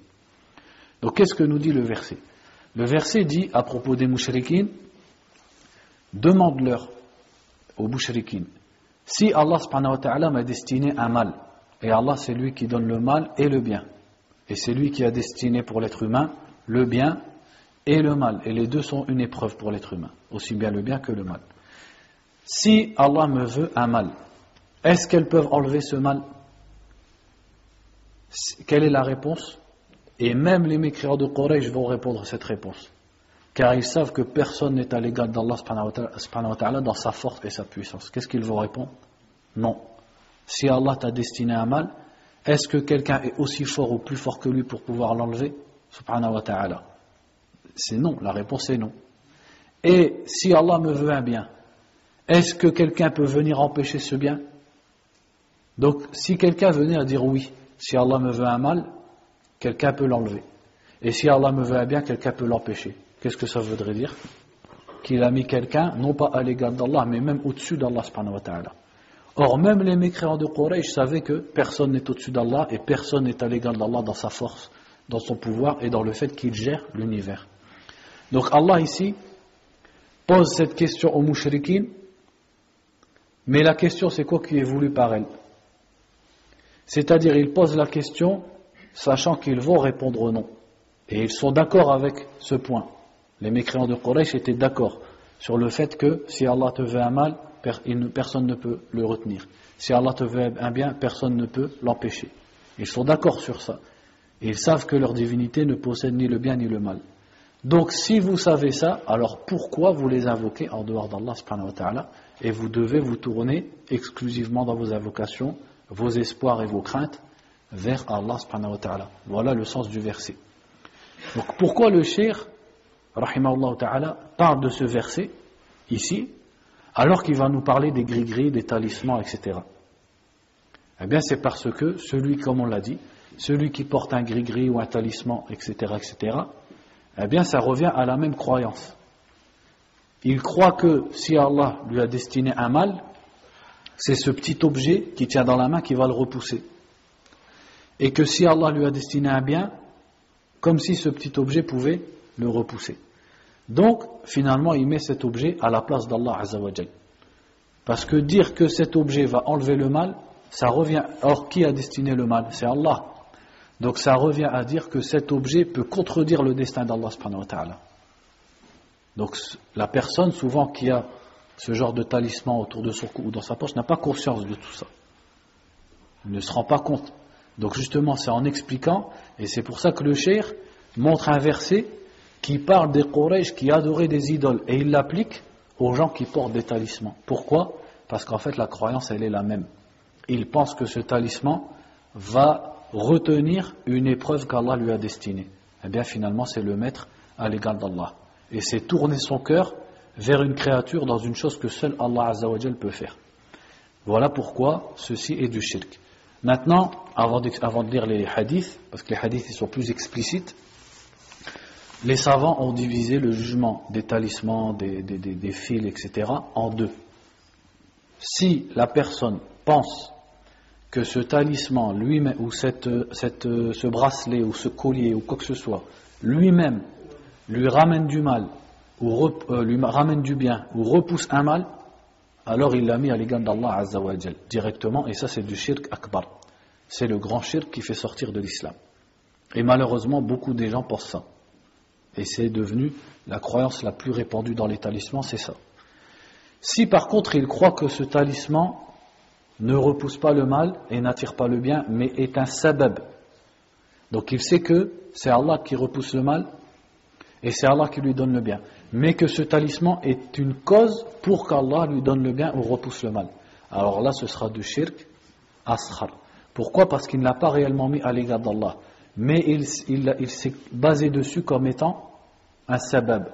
Speaker 1: Donc qu'est-ce que nous dit le verset? Le verset dit à propos des mouchriquines, demande-leur aux mouchriquines, si Allah subhanahu wa ta'ala m'a destiné un mal, et Allah c'est lui qui donne le mal et le bien, et c'est lui qui a destiné pour l'être humain le bien et le mal, et les deux sont une épreuve pour l'être humain, aussi bien le bien que le mal. Si Allah me veut un mal, est-ce qu'elles peuvent enlever ce mal? Quelle est la réponse? Et même les mécréants de Quraysh vont répondre à cette réponse, car ils savent que personne n'est à l'égal d'Allah subhanahu wa ta'ala dans sa force et sa puissance. Qu'est-ce qu'ils vont répondre? Non. Si Allah t'a destiné un mal, est-ce que quelqu'un est aussi fort ou plus fort que lui pour pouvoir l'enlever? Subhanahu wa ta'ala. C'est non, la réponse est non. Et si Allah me veut un bien, est-ce que quelqu'un peut venir empêcher ce bien? Donc si quelqu'un venait à dire oui, si Allah me veut un mal, quelqu'un peut l'enlever. Et si Allah me veut un bien, quelqu'un peut l'empêcher. Qu'est-ce que ça voudrait dire? Qu'il a mis quelqu'un, non pas à l'égal d'Allah, mais même au-dessus d'Allah subhanahu wa ta'ala. Or, même les mécréants de Quraysh savaient que personne n'est au-dessus d'Allah et personne n'est à l'égal d'Allah dans sa force, dans son pouvoir et dans le fait qu'il gère l'univers. Donc Allah ici pose cette question aux mouchriquines, mais la question c'est quoi qui est voulu par elle? C'est-à-dire il pose la question sachant qu'ils vont répondre non. Et ils sont d'accord avec ce point. Les mécréants de Quraysh étaient d'accord sur le fait que si Allah te veut un mal, personne ne peut le retenir. Si Allah te veut un bien, personne ne peut l'empêcher. Ils sont d'accord sur ça. Et ils savent que leur divinité ne possède ni le bien ni le mal. Donc si vous savez ça, alors pourquoi vous les invoquez en dehors d'Allah subhanahu wa ta'ala? Et vous devez vous tourner exclusivement dans vos invocations, vos espoirs et vos craintes vers Allah subhanahu wa ta'ala. Voilà le sens du verset. Donc pourquoi le cheikh, rahimahullah ta'ala, parle de ce verset ici, alors qu'il va nous parler des gris-gris, des talismans, etc. Eh bien c'est parce que celui, comme on l'a dit, celui qui porte un gris-gris ou un talisman, etc., etc., eh bien ça revient à la même croyance. Il croit que si Allah lui a destiné un mal, c'est ce petit objet qui tient dans la main qui va le repousser. Et que si Allah lui a destiné un bien, comme si ce petit objet pouvait le repousser. Donc, finalement, il met cet objet à la place d'Allah Azza wa Jal. Parce que dire que cet objet va enlever le mal, ça revient. Or, qui a destiné le mal? C'est Allah. Donc, ça revient à dire que cet objet peut contredire le destin d'Allah subhanahu wa ta'ala. Donc, la personne, souvent, qui a ce genre de talisman autour de son cou ou dans sa poche, n'a pas conscience de tout ça. Il ne se rend pas compte. Donc justement, c'est en expliquant, et c'est pour ça que le cheikh montre un verset qui parle des Quraysh qui adoraient des idoles, et il l'applique aux gens qui portent des talismans. Pourquoi? Parce qu'en fait, la croyance, elle est la même. Ils pensent que ce talisman va retenir une épreuve qu'Allah lui a destinée. Eh bien, finalement, c'est le mettre à l'égal d'Allah. Et c'est tourner son cœur vers une créature dans une chose que seul Allah Azza wa Jal peut faire. Voilà pourquoi ceci est du shirk. Maintenant, avant de lire les hadiths, parce que les hadiths ils sont plus explicites, les savants ont divisé le jugement des talismans, des fils, etc. en deux. Si la personne pense que ce talisman lui-même, ou ce bracelet, ou ce collier, ou quoi que ce soit, lui-même lui ramène du mal, ou lui ramène du bien, ou repousse un mal, alors il l'a mis à l'égard d'Allah Azza wa Jal directement, et ça c'est du shirk akbar. C'est le grand shirk qui fait sortir de l'islam. Et malheureusement, beaucoup des gens pensent ça. Et c'est devenu la croyance la plus répandue dans les talismans, c'est ça. Si par contre il croit que ce talisman ne repousse pas le mal et n'attire pas le bien, mais est un sabab. Donc il sait que c'est Allah qui repousse le mal et c'est Allah qui lui donne le bien. Mais que ce talisman est une cause pour qu'Allah lui donne le bien ou repousse le mal. Alors là, ce sera du shirk asghar. Pourquoi? Parce qu'il ne l'a pas réellement mis à l'égard d'Allah. Mais il s'est basé dessus comme étant un sabab.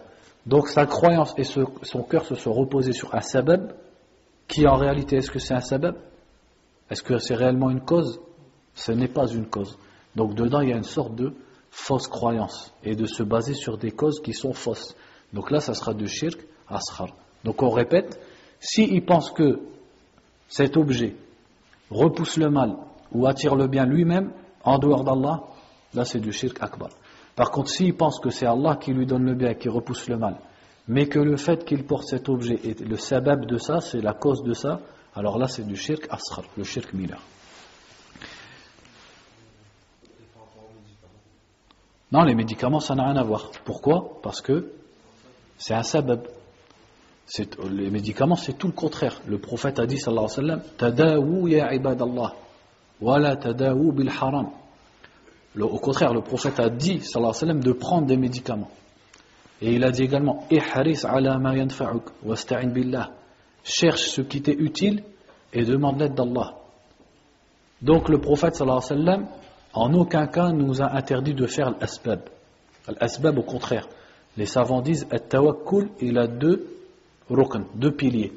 Speaker 1: Donc sa croyance et son cœur se sont reposés sur un sabab, qui en réalité, est-ce que c'est un sabab? Est-ce que c'est réellement une cause? Ce n'est pas une cause. Donc dedans, il y a une sorte de fausse croyance, et de se baser sur des causes qui sont fausses. Donc là, ça sera du shirk asghar. Donc on répète, s'il pense que cet objet repousse le mal ou attire le bien lui-même, en dehors d'Allah, là c'est du shirk akbar. Par contre, s'il pense que c'est Allah qui lui donne le bien et qui repousse le mal, mais que le fait qu'il porte cet objet est le sabab de ça, c'est la cause de ça, alors là c'est du shirk asghar, le shirk mineur. Non, les médicaments, ça n'a rien à voir. Pourquoi? Parce que c'est un sabab. Les médicaments, c'est tout le contraire. Le prophète a dit, sallallahu alayhi wa sallam, Tadawu ya ibadallah, wa la tadawu bil haram. Au contraire, le prophète a dit, sallallahu alayhi wa sallam, de prendre des médicaments. Et il a dit également, Ihris ala ma yanfa'uk, wasta'in billah. Cherche ce qui t'est utile et demande l'aide d'Allah. Donc le prophète, sallallahu alayhi wa sallam, en aucun cas nous a interdit de faire l'asbab. L'asbab, au contraire. Les savants disent, at-tawakkul, il a deux rukn, deux piliers.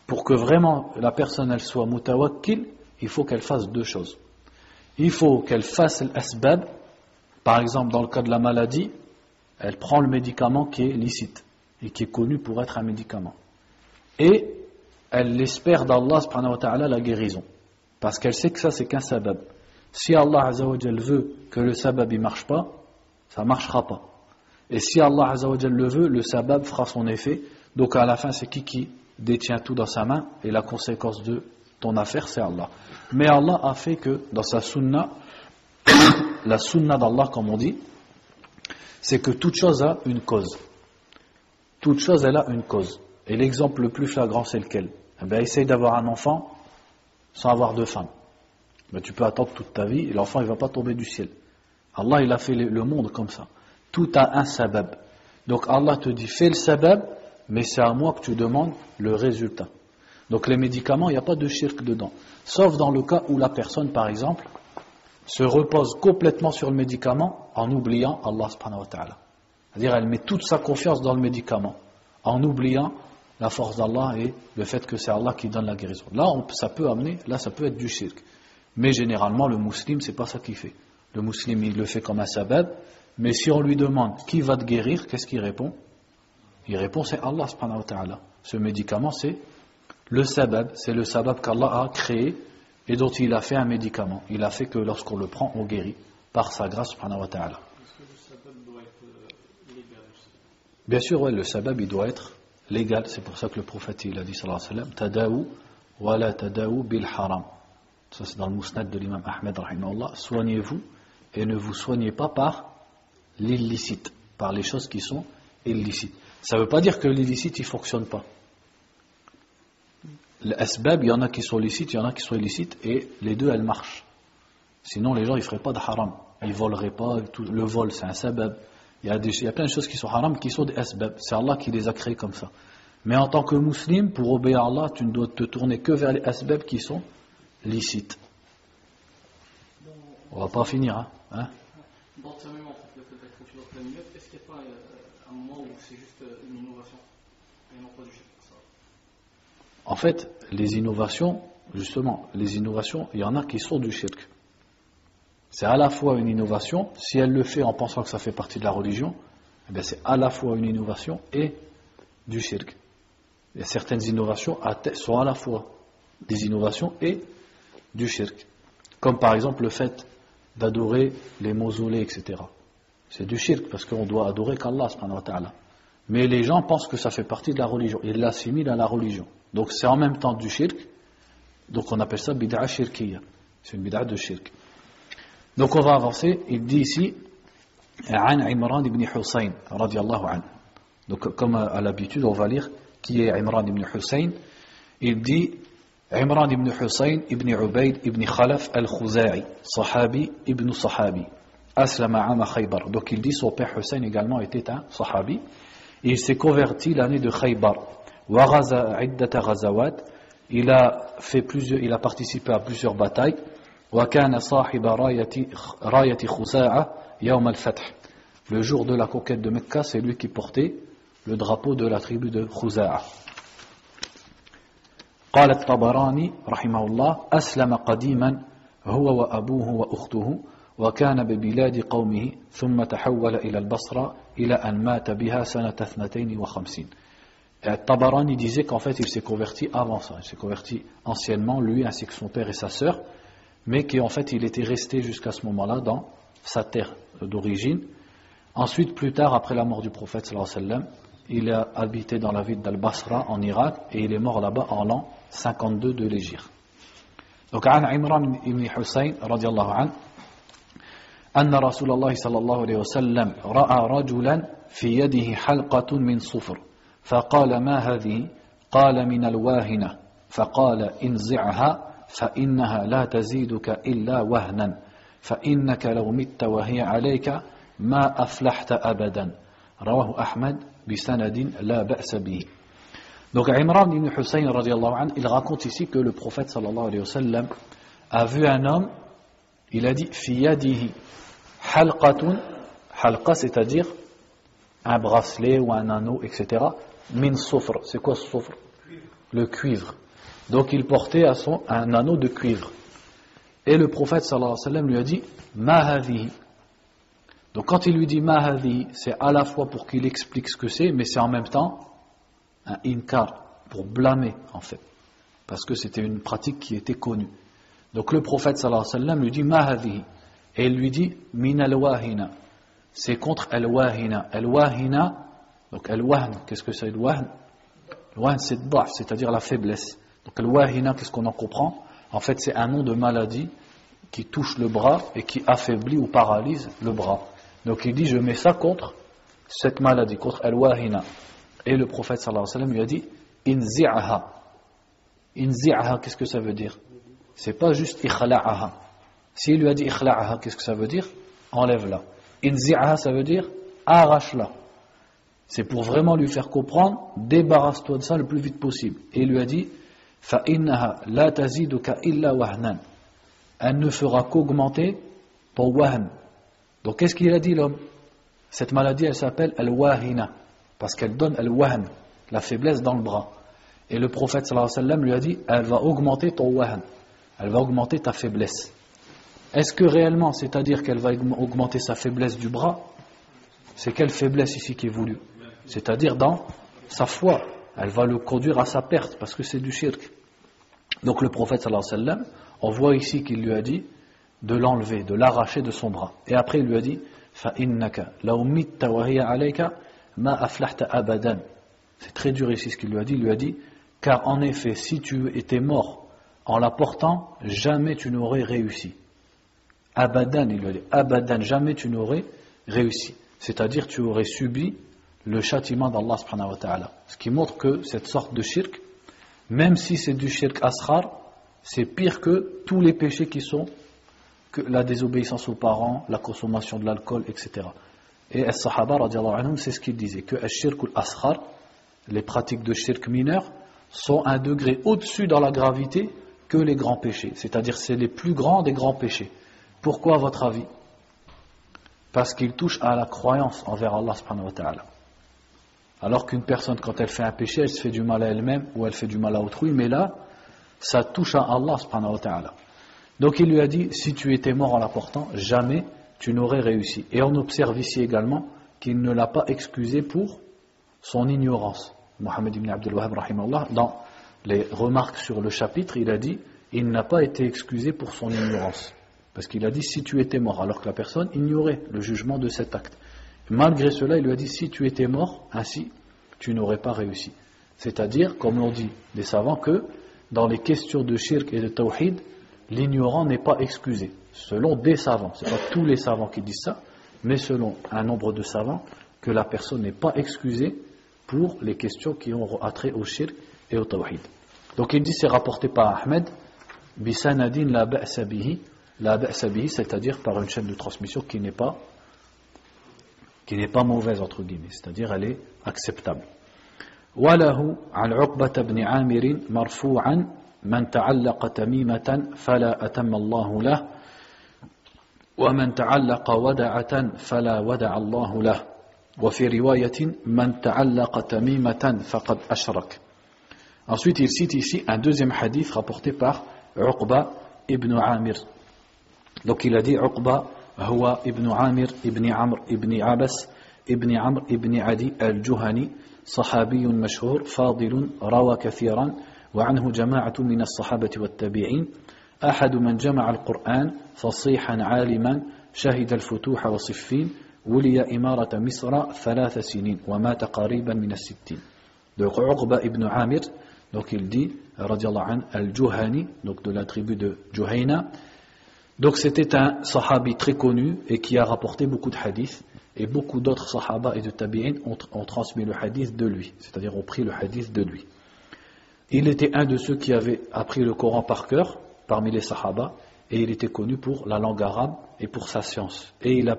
Speaker 1: Pour que vraiment la personne elle soit mutawakkil, il faut qu'elle fasse deux choses. Il faut qu'elle fasse l'asbab. Par exemple, dans le cas de la maladie, elle prend le médicament qui est licite et qui est connu pour être un médicament. Et elle espère d'Allah subhanahu wa ta'ala la guérison. Parce qu'elle sait que ça c'est qu'un sabab. Si Allah azza wa jal veut que le sabab ne marche pas, ça ne marchera pas. Et si Allah azza wa jal le veut, le sabab fera son effet. Donc à la fin, c'est qui détient tout dans sa main, et la conséquence de ton affaire, c'est Allah. Mais Allah a fait que dans sa sunna, la sunna d'Allah, comme on dit, c'est que toute chose a une cause. Toute chose, elle a une cause. Et l'exemple le plus flagrant, c'est lequel? Eh bien, essaye d'avoir un enfant sans avoir de femme. Mais tu peux attendre toute ta vie et l'enfant il ne va pas tomber du ciel. Allah il a fait le monde comme ça. Tout a un sabab. Donc Allah te dit fais le sabab, mais c'est à moi que tu demandes le résultat. Donc les médicaments, il n'y a pas de shirk dedans. Sauf dans le cas où la personne par exemple se repose complètement sur le médicament en oubliant Allah subhanahu wa ta'ala. C'est-à-dire elle met toute sa confiance dans le médicament en oubliant la force d'Allah et le fait que c'est Allah qui donne la guérison. Là ça peut être du shirk. Mais généralement, le musulman, c'est pas ça qu'il fait. Le musulman, il le fait comme un sabab. Mais si on lui demande qui va te guérir, qu'est-ce qu'il répond? Il répond, c'est Allah subhanahu wa ta'ala. Ce médicament, c'est le sabab. C'est le sabab qu'Allah a créé et dont il a fait un médicament. Il a fait que lorsqu'on le prend, on guérit par sa grâce subhanahu wa ta'ala.
Speaker 2: Est-ce que le sabab doit être légal aussi?
Speaker 1: Bien sûr, ouais, le sabab, il doit être légal. C'est pour ça que le prophète, il a dit, sallallahu alayhi wa sallam, Tadawu wa la tadawu bil haram. Ça c'est dans le Mousnad de l'imam Ahmed rahimahullah. Soignez-vous et ne vous soignez pas par l'illicite, par les choses qui sont illicites. Ça ne veut pas dire que l'illicite il ne fonctionne pas. L'asbab, il y en a qui sont licites, il y en a qui sont illicites, et les deux elles marchent. Sinon les gens ils ne feraient pas de haram, ils ne voleraient pas. Le vol c'est un sabab. Il y a plein de choses qui sont haram qui sont des asbab. C'est Allah qui les a créés comme ça. Mais en tant que musulman, pour obéir à Allah, tu ne dois te tourner que vers les asbab qui sont licite. On va pas finir, hein?
Speaker 2: Dans ce moment, le fait d'être confiant dans la minute, est-ce qu'il n'y a pas un moment où c'est juste une innovation et non pas du shirk?
Speaker 1: En fait, les innovations, il y en a qui sont du shirk. C'est à la fois une innovation, si elle le fait en pensant que ça fait partie de la religion, eh bien c'est à la fois une innovation et du shirk. Et certaines innovations sont à la fois des innovations et du shirk. Comme par exemple le fait d'adorer les mausolées, etc. C'est du shirk parce qu'on doit adorer qu'Allah subhanahu wa ta'ala. Mais les gens pensent que ça fait partie de la religion. Ils l'assimilent à la religion. Donc c'est en même temps du shirk. Donc on appelle ça bid'a shirkiyya. C'est une bid'a de shirk. Donc on va avancer. Il dit ici An Imran ibn Hussein radiyallahu anhu. Donc comme à l'habitude on va lire qui est Imran ibn Hussein. Il dit Imran ibn Hussein ibn Ubayd ibn Khalaf al-Khuzai, Sahabi ibn Sahabi, Aslama ama Khaybar. Donc il dit son père Hussein également était un Sahabi. Et il s'est converti l'année de Khaybar. Wa ghaza iddata ghazawat. Il a participé à plusieurs batailles. Wa kana sahiba rayati Khuza'a yawm al-Fath. Le jour de la conquête de Mecca, c'est lui qui portait le drapeau de la tribu de Khuza'a. قال الطبراني رحمه الله أسلم قديما هو وأبوه وأخته وكان ببلاد قومه ثم تحول إلى البصرة إلى أن مات بها سنة 52. Tabarani disait qu'en fait il s'est converti avant ça, il s'est converti anciennement, lui ainsi que son père et sa sœur, mais qu'en fait il était resté jusqu'à ce moment-là dans sa terre d'origine. Ensuite, plus tard, après la mort du prophète sallallahu alayhi wa sallam, il a habité dans la ville d'Al-Basra en Irak et il est mort là-bas en l'an 52 de l'Hégire. Donc, عن عمران ibn Hussein رضي الله عنه أن رسول الله صلى الله عليه وسلم رأى رجلا في يده حلقة من صفر فقال ما هذه؟ قال من الواهنة فقال انزعها فإنها لا تزيدك إلا وهنا فإنك لو مت وهي عليك ما أفلحت أبدا رواه أحمد بسند لا بأس به. Donc Imran ibn Hussein radiallahu anhu, il raconte ici que le prophète sallallahu alayhi wa sallam a vu un homme, il a dit fi yadihi halqatun, halqa c'est-à-dire un bracelet ou un anneau, etc. Min soufr, c'est quoi ce soufr? Le cuivre. Donc il portait un anneau de cuivre. Et le prophète sallallahu alayhi wa sallam lui a dit ma hadhihi. Donc quand il lui dit ma hadhihi, c'est à la fois pour qu'il explique ce que c'est, mais c'est en même temps un inkar, pour blâmer en fait, parce que c'était une pratique qui était connue. Donc le prophète sallallahu alayhi wa sallam lui dit ma hadhihi, et il lui dit min al-wahina, c'est contre al-wahina. Al-wahina, donc al-wahn, qu'est-ce que c'est al-wahn? Al-wahn c'est d'af, c'est-à-dire la faiblesse. Donc al-wahina, qu'est-ce qu'on en comprend? En fait c'est un nom de maladie qui touche le bras et qui affaiblit ou paralyse le bras. Donc il dit je mets ça contre cette maladie, contre al-wahina. Et le prophète sallallahu alayhi wa sallam lui a dit inzi'aha. Inzi'aha, qu'est-ce que ça veut dire? C'est pas juste ikhla'aha. S'il lui a dit ikhla'aha, qu'est-ce que ça veut dire? Enlève-la. Inzi'aha, ça veut dire arrache-la. C'est pour vraiment lui faire comprendre, débarrasse-toi de ça le plus vite possible. Et il lui a dit fa innaha la taziduka illa wahnan. Elle ne fera qu'augmenter ton wahn. Donc qu'est-ce qu'il a dit l'homme? Cette maladie elle s'appelle al-wahina, parce qu'elle donne al-wahn, la faiblesse dans le bras. Et le prophète sallallahu alayhi wa sallam lui a dit elle va augmenter ton wahn, elle va augmenter ta faiblesse. Est-ce que réellement, c'est-à-dire qu'elle va augmenter sa faiblesse du bras? C'est quelle faiblesse ici qui est voulue? C'est-à-dire dans sa foi, elle va le conduire à sa perte, parce que c'est du shirk. Donc le prophète sallallahu alayhi wa sallam, on voit ici qu'il lui a dit de l'enlever, de l'arracher de son bras. Et après il lui a dit فَإِنَّكَ لَوْ مِتَّ وَهِيَ عَلَيْكَ مَا أَفْلَحْتَ أَبَدًا. C'est très dur ici ce qu'il lui a dit. Il lui a dit car en effet si tu étais mort en la portant, jamais tu n'aurais réussi. Abadan, il lui a dit abadan, jamais tu n'aurais réussi. C'est-à-dire tu aurais subi le châtiment d'Allah subhanahu wa ta'ala. Ce qui montre que cette sorte de shirk, même si c'est du shirk asghar, c'est pire que tous les péchés qui sont que la désobéissance aux parents, la consommation de l'alcool, etc. Et as-sahaba radiallahu anhum, c'est ce qu'ils disaient, que al-shirk al-asghar, les pratiques de shirk mineurs, sont un degré au-dessus dans la gravité que les grands péchés. C'est-à-dire c'est les plus grands des grands péchés. Pourquoi à votre avis? Parce qu'ils touchent à la croyance envers Allah subhanahu wa ta'ala. Alors qu'une personne, quand elle fait un péché, elle se fait du mal à elle-même ou elle fait du mal à autrui, mais là, ça touche à Allah subhanahu wa ta'ala. Donc il lui a dit, si tu étais mort en la portant, jamais tu n'aurais réussi. Et on observe ici également qu'il ne l'a pas excusé pour son ignorance. Mohammed ibn Abdul Wahhab, rahimahullah, dans les remarques sur le chapitre, il a dit, il n'a pas été excusé pour son ignorance. Parce qu'il a dit, si tu étais mort, alors que la personne ignorait le jugement de cet acte. Malgré cela, il lui a dit, si tu étais mort, ainsi, tu n'aurais pas réussi. C'est-à-dire, comme l'ont dit les savants, que dans les questions de shirk et de tawhid, l'ignorant n'est pas excusé. Selon des savants, ce n'est pas tous les savants qui disent ça, mais selon un nombre de savants, que la personne n'est pas excusée pour les questions qui ont attrait au shirk et au tawhid. Donc il dit c'est rapporté par Ahmed bisanadin la ba'sa bihi, c'est-à-dire par une chaîne de transmission qui n'est pas mauvaise entre guillemets, c'est-à-dire elle est acceptable. وله عن عقبة بن عامر مرفوعا من تعلق تميمة فلا أتم الله له ومن تعلق ودعة فلا ودع الله له وفي رواية من تعلق تميمة فقد أشرك. Ensuite il cite ici un deuxième hadith rapporté par Uqba ibn Amir. Donc il a dit Uqba هو ابن عامر ابن عمرو ابن عبس ابن عمرو ابن عدي الجهني صحابي مشهور فاضل روى كثيرا وعنه جماعة من الصحابة والتابعين أحد من جمع القرآن فصيحا عالما شهد الفتوح وصفين ولي إمارة مصر 3 سنين ومات قريبا من 60. Donc Uqba ibn Amir, donc il dit radiallahu anhu al-Juhani, donc de la tribu de Juhayna. Donc c'était un sahabi très connu et qui a rapporté beaucoup de hadiths, et beaucoup d'autres sahaba et de tabi'in ont transmis le hadith de lui, c'est-à-dire ont pris le hadith de lui. Il était un de ceux qui avaient appris le Coran par cœur parmi les sahaba, et il était connu pour la langue arabe et pour sa science, et il a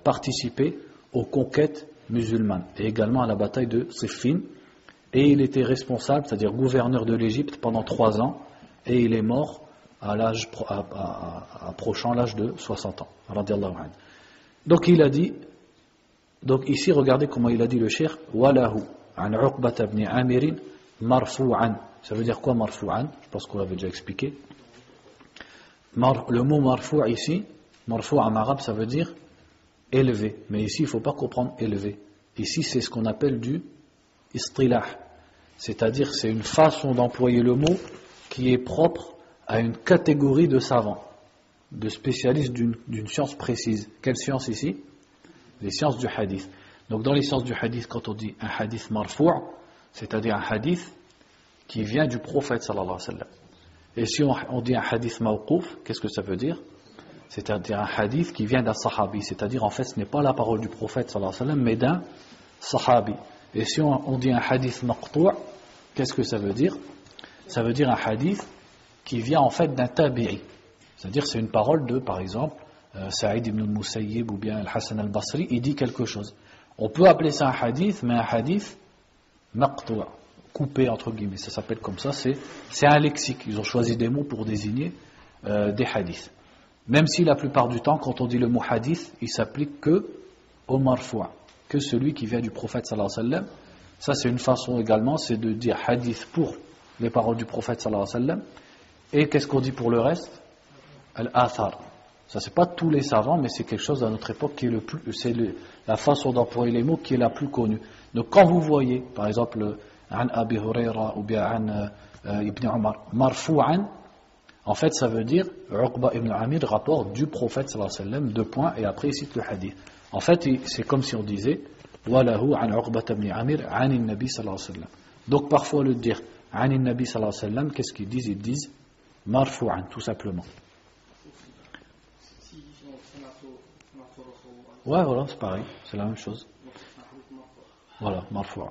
Speaker 1: participé aux conquêtes musulmanes et également à la bataille de Siffin, et il était responsable, c'est-à-dire gouverneur de l'Égypte pendant 3 ans, et il est mort approchant l'âge de 60 ans. Donc il a dit, donc ici regardez comment il a dit le cheikh, walahu an Uqbata ibn Amirin marfu'an. Ça veut dire quoi marfu'an? Je pense qu'on l'avait déjà expliqué. Le mot marfu' ici, marfu' en arabe ça veut dire élevé, mais ici il ne faut pas comprendre élevé. Ici c'est ce qu'on appelle du istilah, c'est-à-dire c'est une façon d'employer le mot qui est propre à une catégorie de savants, de spécialistes d'une science précise. Quelle science ici? Les sciences du hadith. Donc dans les sciences du hadith, quand on dit un hadith marfu', c'est-à-dire un hadith qui vient du prophète sallallahu alayhi wa sallam. Et si on dit un hadith mawqouf, qu'est-ce que ça veut dire? C'est-à-dire un hadith qui vient d'un sahabi, c'est-à-dire en fait ce n'est pas la parole du prophète sallallahu alayhi wa sallam, mais d'un sahabi. Et si on dit un hadith maqtou', qu'est-ce que ça veut dire? Ça veut dire un hadith qui vient en fait d'un tabi'i, c'est-à-dire c'est une parole de, par exemple, Saïd ibn al-Musayyib ou bien al-Hassan al-Basri, il dit quelque chose. On peut appeler ça un hadith, mais un hadith maqtou', coupé entre guillemets, ça s'appelle comme ça, c'est un lexique, ils ont choisi des mots pour désigner des hadiths. Même si la plupart du temps, quand on dit le mot hadith, il s'applique que au marfu', que celui qui vient du prophète sallallahu alayhi wa sallam. Ça c'est une façon également, c'est de dire hadith pour les paroles du prophète sallallahu alayhi wa sallam. Et qu'est-ce qu'on dit pour le reste? Al-athar. Ça c'est pas tous les savants, mais c'est quelque chose à notre époque qui est la façon d'employer les mots qui est la plus connue. Donc quand vous voyez, par exemple, an Abi Hurayra ou bien an Ibn Umar marfu'an, en fait ça veut dire Uqba ibn Amir rapporte du prophète sallallahu alayhi wa sallam, 2 points, et après il cite le hadith. En fait c'est comme si on disait walahu an Uqba ibn Amir an nabi sallallahu alayhi wa sallam. Donc parfois le dire an nabi sallallahu alayhi wa sallam, qu'est-ce qu'ils disent? Ils disent marfu'an, tout simplement. Ouais, voilà, c'est pareil, c'est la même chose. Voilà, marfu'an.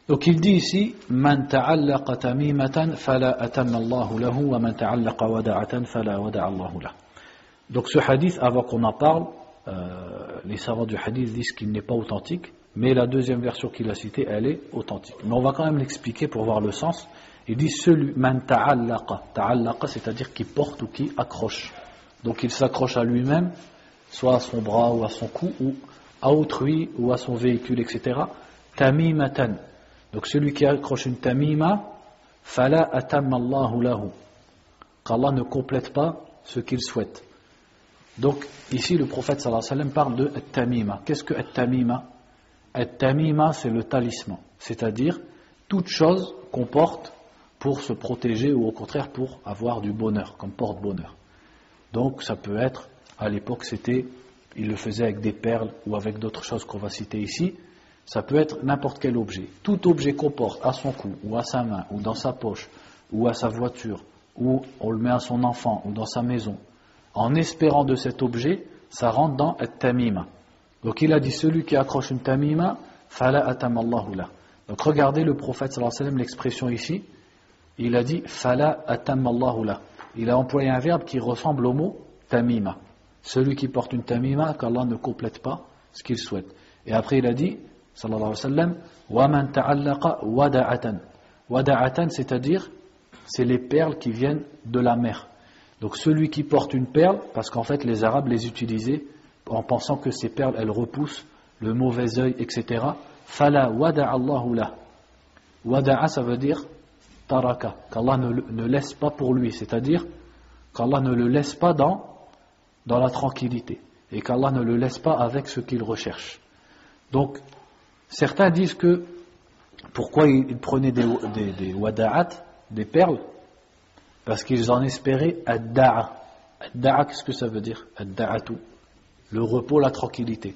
Speaker 1: Donc il dit ici man ta'allaqa tamimatan fala atamma Allahu lahu wa man ta'allaqa wada'atan fala wada'a Allahu lahu. Donc ce hadith, avant qu'on en parle, les savants du hadith disent qu'il n'est pas authentique, mais la deuxième version qu'il a citée, elle est authentique. Mais on va quand même l'expliquer pour voir le sens. Il dit celui man ta'allaqa, c'est-à-dire qui porte ou qui accroche. Donc il s'accroche à lui-même, soit à son bras ou à son cou, ou à autrui ou à son véhicule, etc. Tamimatan. Donc celui qui accroche une tamima, fala atamma Allahu lahu, qu'Allah ne complète pas ce qu'il souhaite. Donc ici le prophète sallallahu alayhi wa sallam parle de tamima. Qu'est-ce que tamima? Tamima c'est le talisman, c'est-à-dire toute chose qu'on porte pour se protéger ou au contraire pour avoir du bonheur, comme porte-bonheur. Donc ça peut être, à l'époque il le faisait avec des perles ou avec d'autres choses qu'on va citer ici. Ça peut être n'importe quel objet. Tout objet qu'on porte à son cou, ou à sa main, ou dans sa poche, ou à sa voiture, ou on le met à son enfant, ou dans sa maison, en espérant de cet objet, ça rentre dans at-tamima. Donc il a dit celui qui accroche une tamima, fala atamma Allahu la. Donc regardez le prophète sallallahu alayhi wa sallam, l'expression ici, il a dit fala atamma Allahu la. Il a employé un verbe qui ressemble au mot tamima. Celui qui porte une tamima, qu'Allah ne complète pas ce qu'il souhaite. Et après il a dit, sallallahu alayhi wa sallam, wa man ta'allaqa wada'atan. Wada'atan, c'est-à-dire, c'est les perles qui viennent de la mer. Donc celui qui porte une perle, parce qu'en fait les Arabes les utilisaient en pensant que ces perles, elles repoussent le mauvais œil, etc. Fala wada'a Allahu la. Wada'a, ça veut dire taraka, qu'Allah ne laisse pas pour lui, c'est-à-dire qu'Allah ne le laisse pas dans la tranquillité, et qu'Allah ne le laisse pas avec ce qu'il recherche. Donc, certains disent que, pourquoi ils prenaient des wada'at, des perles? Parce qu'ils en espéraient ad-da'a. Ad-da'a, qu'est-ce que ça veut dire? Ad-da'atu, le repos, la tranquillité.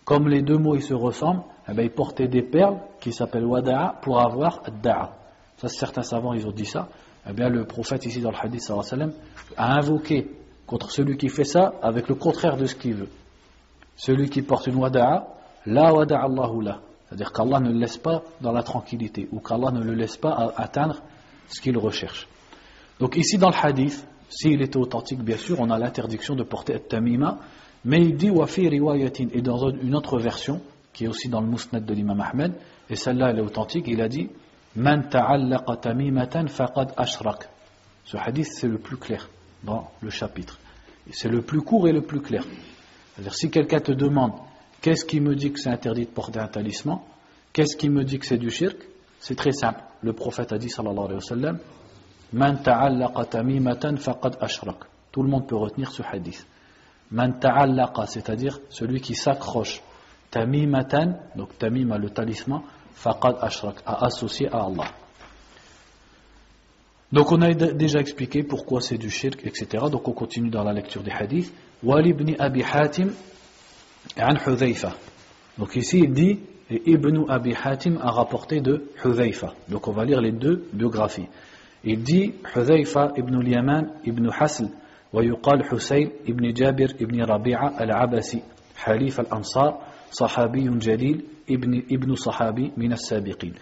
Speaker 1: Comme les deux mots ils se ressemblent, eh bien, ils portaient des perles qui s'appellent wada'a pour avoir ad-da'a. Ça, certains savants ils ont dit ça. Eh bien, le prophète ici dans le hadith sallallahu alayhi wa sallam a invoqué contre celui qui fait ça avec le contraire de ce qu'il veut. Celui qui porte une wada'a, la wada'a Allahu la. C'est-à-dire qu'Allah ne le laisse pas dans la tranquillité, ou qu'Allah ne le laisse pas atteindre ce qu'il recherche. Donc ici dans le hadith, s'il était authentique bien sûr, on a l'interdiction de porter at-tamima, mais il dit wa fi riwayatin, et dans une autre version qui est aussi dans le musnad de l'imam Ahmed, et celle-là elle est authentique, il a dit man ta'allaqa tamimatan faqad ashrak. Ce hadith c'est le plus clair dans le chapitre, c'est le plus court et le plus clair. C'est-à-dire si quelqu'un te demande qu'est-ce qui me dit que c'est interdit de porter un talisman, qu'est-ce qui me dit que c'est du shirk, c'est très simple. Le prophète a dit sallallahu alayhi wa sallam man ta'allaqa tamimatan faqad ashrak. Tout le monde peut retenir ce hadith. Man ta'allaqa, c'est-à-dire celui qui s'accroche, tamimatan, donc tamima le talisman, faqad ashrak, à associer à Allah. Donc on a déjà expliqué pourquoi c'est du shirk, etc. Donc on continue dans la lecture des hadiths. Wali ibn Abi Hatim an Hudhayfa. Donc ici il dit, et Ibn Abi Hatim a rapporté de Hudhayfa. Donc on va lire les deux biographies. Il dit Hudhayfa ibn al-Yaman ibn Hasl wa yuqal Husayn ibn Jabir ibn Rabi'a al-Abasi Halif al-Ansar sahabiyun jalil ibn sahabi min as-sabiqin.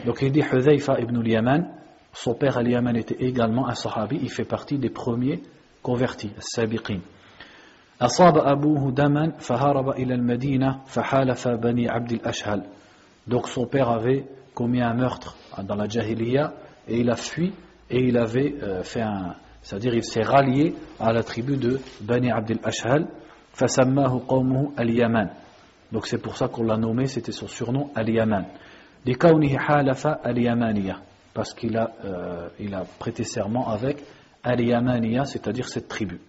Speaker 1: Donc il dit Hudhayfa ibn al-Yaman, son père al-Yaman était également un sahabi, il fait partie des premiers convertis, as-sabiqin. أصاب أبوه دما فهرب إلى المدينة فحالف بني عبد الأشهل. Donc son père avait commis un meurtre dans la Jahiliya et il a fui et il avait c'est-à-dire il s'est rallié à la tribu de Bani Abd al-Ashhal. فسماه قومه اليمن. Donc c'est pour ça qu'on l'a nommé, c'était son surnom Al-Yaman. لكونه حالف اليمانية, parce qu'il a prêté serment avec Al-Yamaniya, c'est-à-dire cette tribu.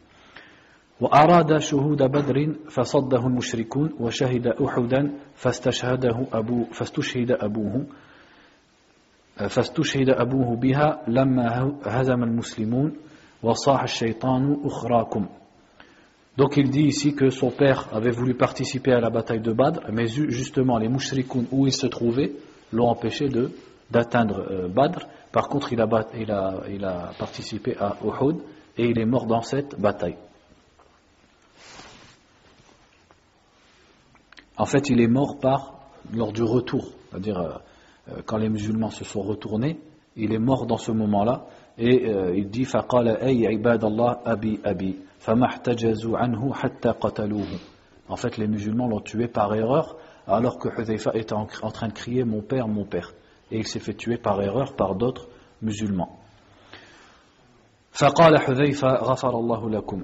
Speaker 1: وأراد شهود بدر فصده المشركون وشهد أحدا فاستشهد أبوه بها لما هزم المسلمون وصاح الشيطان أخراكم. Donc il dit ici que son père avait voulu participer à la bataille de Badr, mais justement les mushrikoun où il se trouvait l'ont empêché d'atteindre Badr. Par contre il a participé à Uhud et il est mort dans cette bataille. En fait, il est mort lors du retour, c'est-à-dire quand les musulmans se sont retournés, il est mort dans ce moment-là, et il dit فَقَالَ أَيْ عِبَادَ اللَّهِ أَبِي أَبِي فَمَا احْتَجَزُوا عَنْهُ حَتَّى قَتَلُوهُ. En fait, les musulmans l'ont tué par erreur, alors que Hudhayfa était en train de crier mon père, et il s'est fait tuer par erreur par d'autres musulmans. فَقَالَ حُذَيْفَةَ غَفَرَ اللَّهُ لَكُمْ.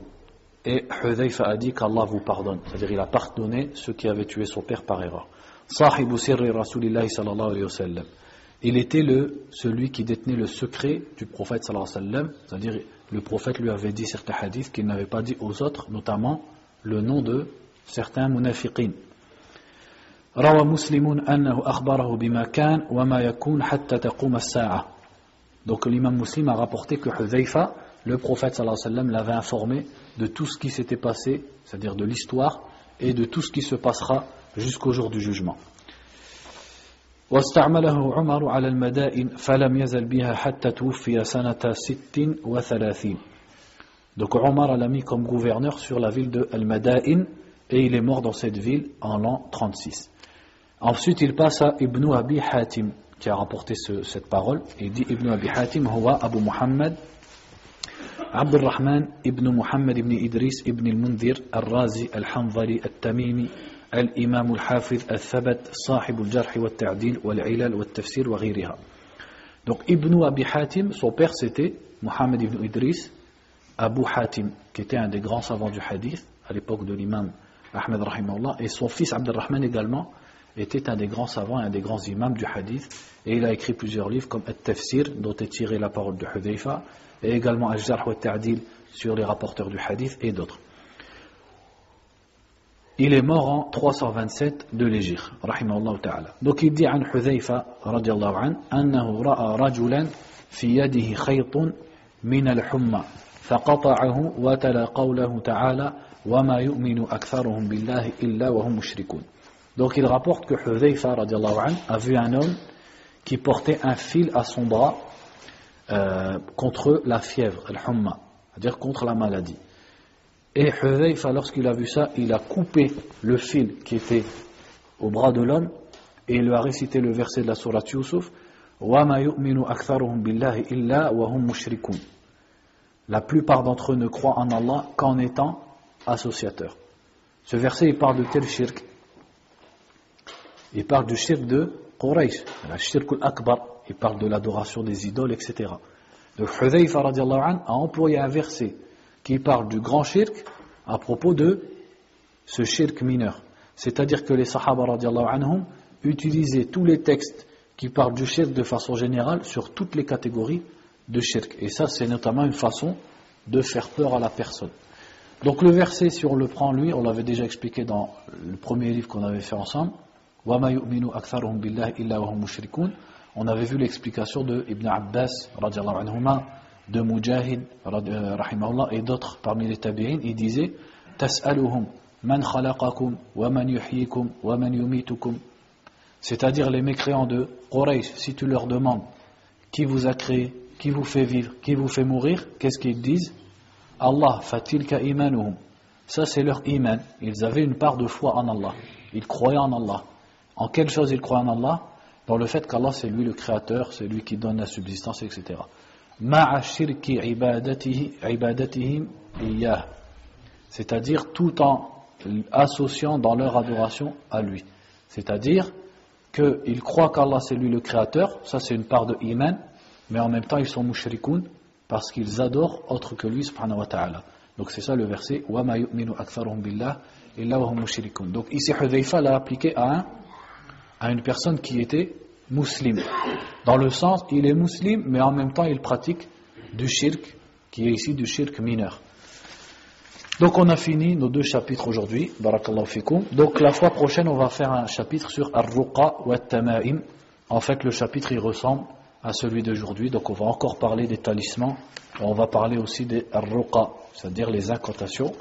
Speaker 1: Et Hudhayfa a dit qu'Allah vous pardonne, c'est-à-dire il a pardonné ceux qui avaient tué son père par erreur. Sahibu sirri Rasulillahi sallallahu alayhi wa sallam. Il était celui qui détenait le secret du prophète sallallahu alayhi wa sallam, c'est-à-dire le prophète lui avait dit certains hadiths qu'il n'avait pas dit aux autres, notamment le nom de certains munafiqin. Rawa muslimun annahu akhbarahu bima kan wa ma yakun hatta taqum as-sa'a. Donc l'imam Muslim a rapporté que Hudhayfa, le prophète sallallahu alayhi wa sallam, l'avait informé de tout ce qui s'était passé, c'est-à-dire de l'histoire, et de tout ce qui se passera jusqu'au jour du jugement. واستعمله عمر على المدائن فلم يزل بها حتى توفي سنة 36. Donc Omar l'a mis comme gouverneur sur la ville de Al-Madain et il est mort dans cette ville en l'an 36. Ensuite il passe à Ibn Abi Hatim qui a rapporté cette parole. Il dit Ibn Abi Hatim, Huwa Abu Muhammad, عبد الرحمن ابن محمد ابن إدريس ابن المنذر الرازي الحنظلي التميمي الإمام الحافظ الثبت صاحب الجرح والتعديل والعلل والتفسير وغيرها. Donc Ibn Abi Hatim, son père c'était Muhammad ibn Idris, Abu Hatim, qui était un des grands savants du hadith à l'époque de l'imam Ahmed rahimahullah, et son fils Abd al-Rahman également était un des grands savants et un des grands imams du hadith, et il a écrit plusieurs livres comme At-Tafsir, dont est tirée la parole de Hudayfa, et également Al-Jarh wa Ta'dil sur les rapporteurs du hadith et d'autres. Il est mort en 327 de l'Hégire, rahimahullah ta'ala. Donc il dit an Hudayfa radiyallahu an annahu ra'a rajulan fi yadihi khaytun min al-humma faqata'ahu wa tala qawlahu ta'ala wa ma yu'minu aktharuhum billahi illa wa hum mushrikun. Donc il rapporte que Hudayfa radiyallahu an a vu un homme qui portait un fil à son bras contre la fièvre, al-humma, c'est-à-dire contre la maladie. Et Hudayfa, lorsqu'il a vu ça, il a coupé le fil qui était au bras de l'homme et il lui a récité le verset de la sourate Yusuf wa ma yu'minu aktharuhum billahi illa wa hum mushrikun. La plupart d'entre eux ne croient en Allah qu'en étant associateurs. Ce verset, il parle de quel shirk? Il parle du shirk de Quraysh, la shirk al-akbar. Il parle de l'adoration des idoles, etc. Donc Hudayfa radiallahu anhu a employé un verset qui parle du grand shirk à propos de ce shirk mineur. C'est-à-dire que les sahaba radiallahu anhum utilisaient tous les textes qui parlent du shirk de façon générale sur toutes les catégories de shirk. Et ça, c'est notamment une façon de faire peur à la personne. Donc le verset, si on le prend lui, on l'avait déjà expliqué dans le premier livre qu'on avait fait ensemble, wa ma yu'minu aktharuhum billahi illa wa hum mushrikun. On avait vu l'explication de Ibn Abbas radiallahu anhuma, de Mujahid rahimahullah et d'autres parmi les tabi'in. Il disait tas'aluhum man khalaqakum wa man yuhyikum wa man yumitukum, c'est-à-dire les mécréants de Quraysh, si tu leur demandes qui vous a créé, qui vous fait vivre, qui vous fait mourir, qu'est-ce qu'ils disent? Allah, fatilka imanuhum. Ça c'est leur iman, ils avaient une part de foi en Allah, ils croyaient en Allah. En quelle chose ils croyaient en Allah? Dans le fait qu'Allah c'est lui le créateur, c'est lui qui donne la subsistance, etc. Ma'a shirki ibadatihim iyah, c'est-à-dire tout en associant dans leur adoration à lui. C'est-à-dire qu'ils croient qu'Allah c'est lui le créateur, ça c'est une part de iman, mais en même temps ils sont mushrikoun parce qu'ils adorent autre que lui subhanahu wa ta'ala. Donc c'est ça le verset wa ma yu'minu aktharuhum billah illa wa hum mushrikoun. Donc ici Hudayfa l'a appliqué à une personne qui était musulmane. Dans le sens, il est musulman, mais en même temps, il pratique du shirk, qui est ici du shirk mineur. Donc, on a fini nos 2 chapitres aujourd'hui. Barakallahu fikum. Donc, la fois prochaine, on va faire un chapitre sur Ar-Ruqa wa At-Tama'im. En fait, le chapitre, il ressemble à celui d'aujourd'hui. Donc, on va encore parler des talismans. Et on va parler aussi des Ar-Ruqa, c'est-à-dire les incantations.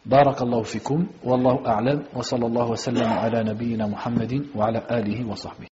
Speaker 1: بارك الله فيكم والله أعلم وصلى الله وسلم على نبينا محمد وعلى آله وصحبه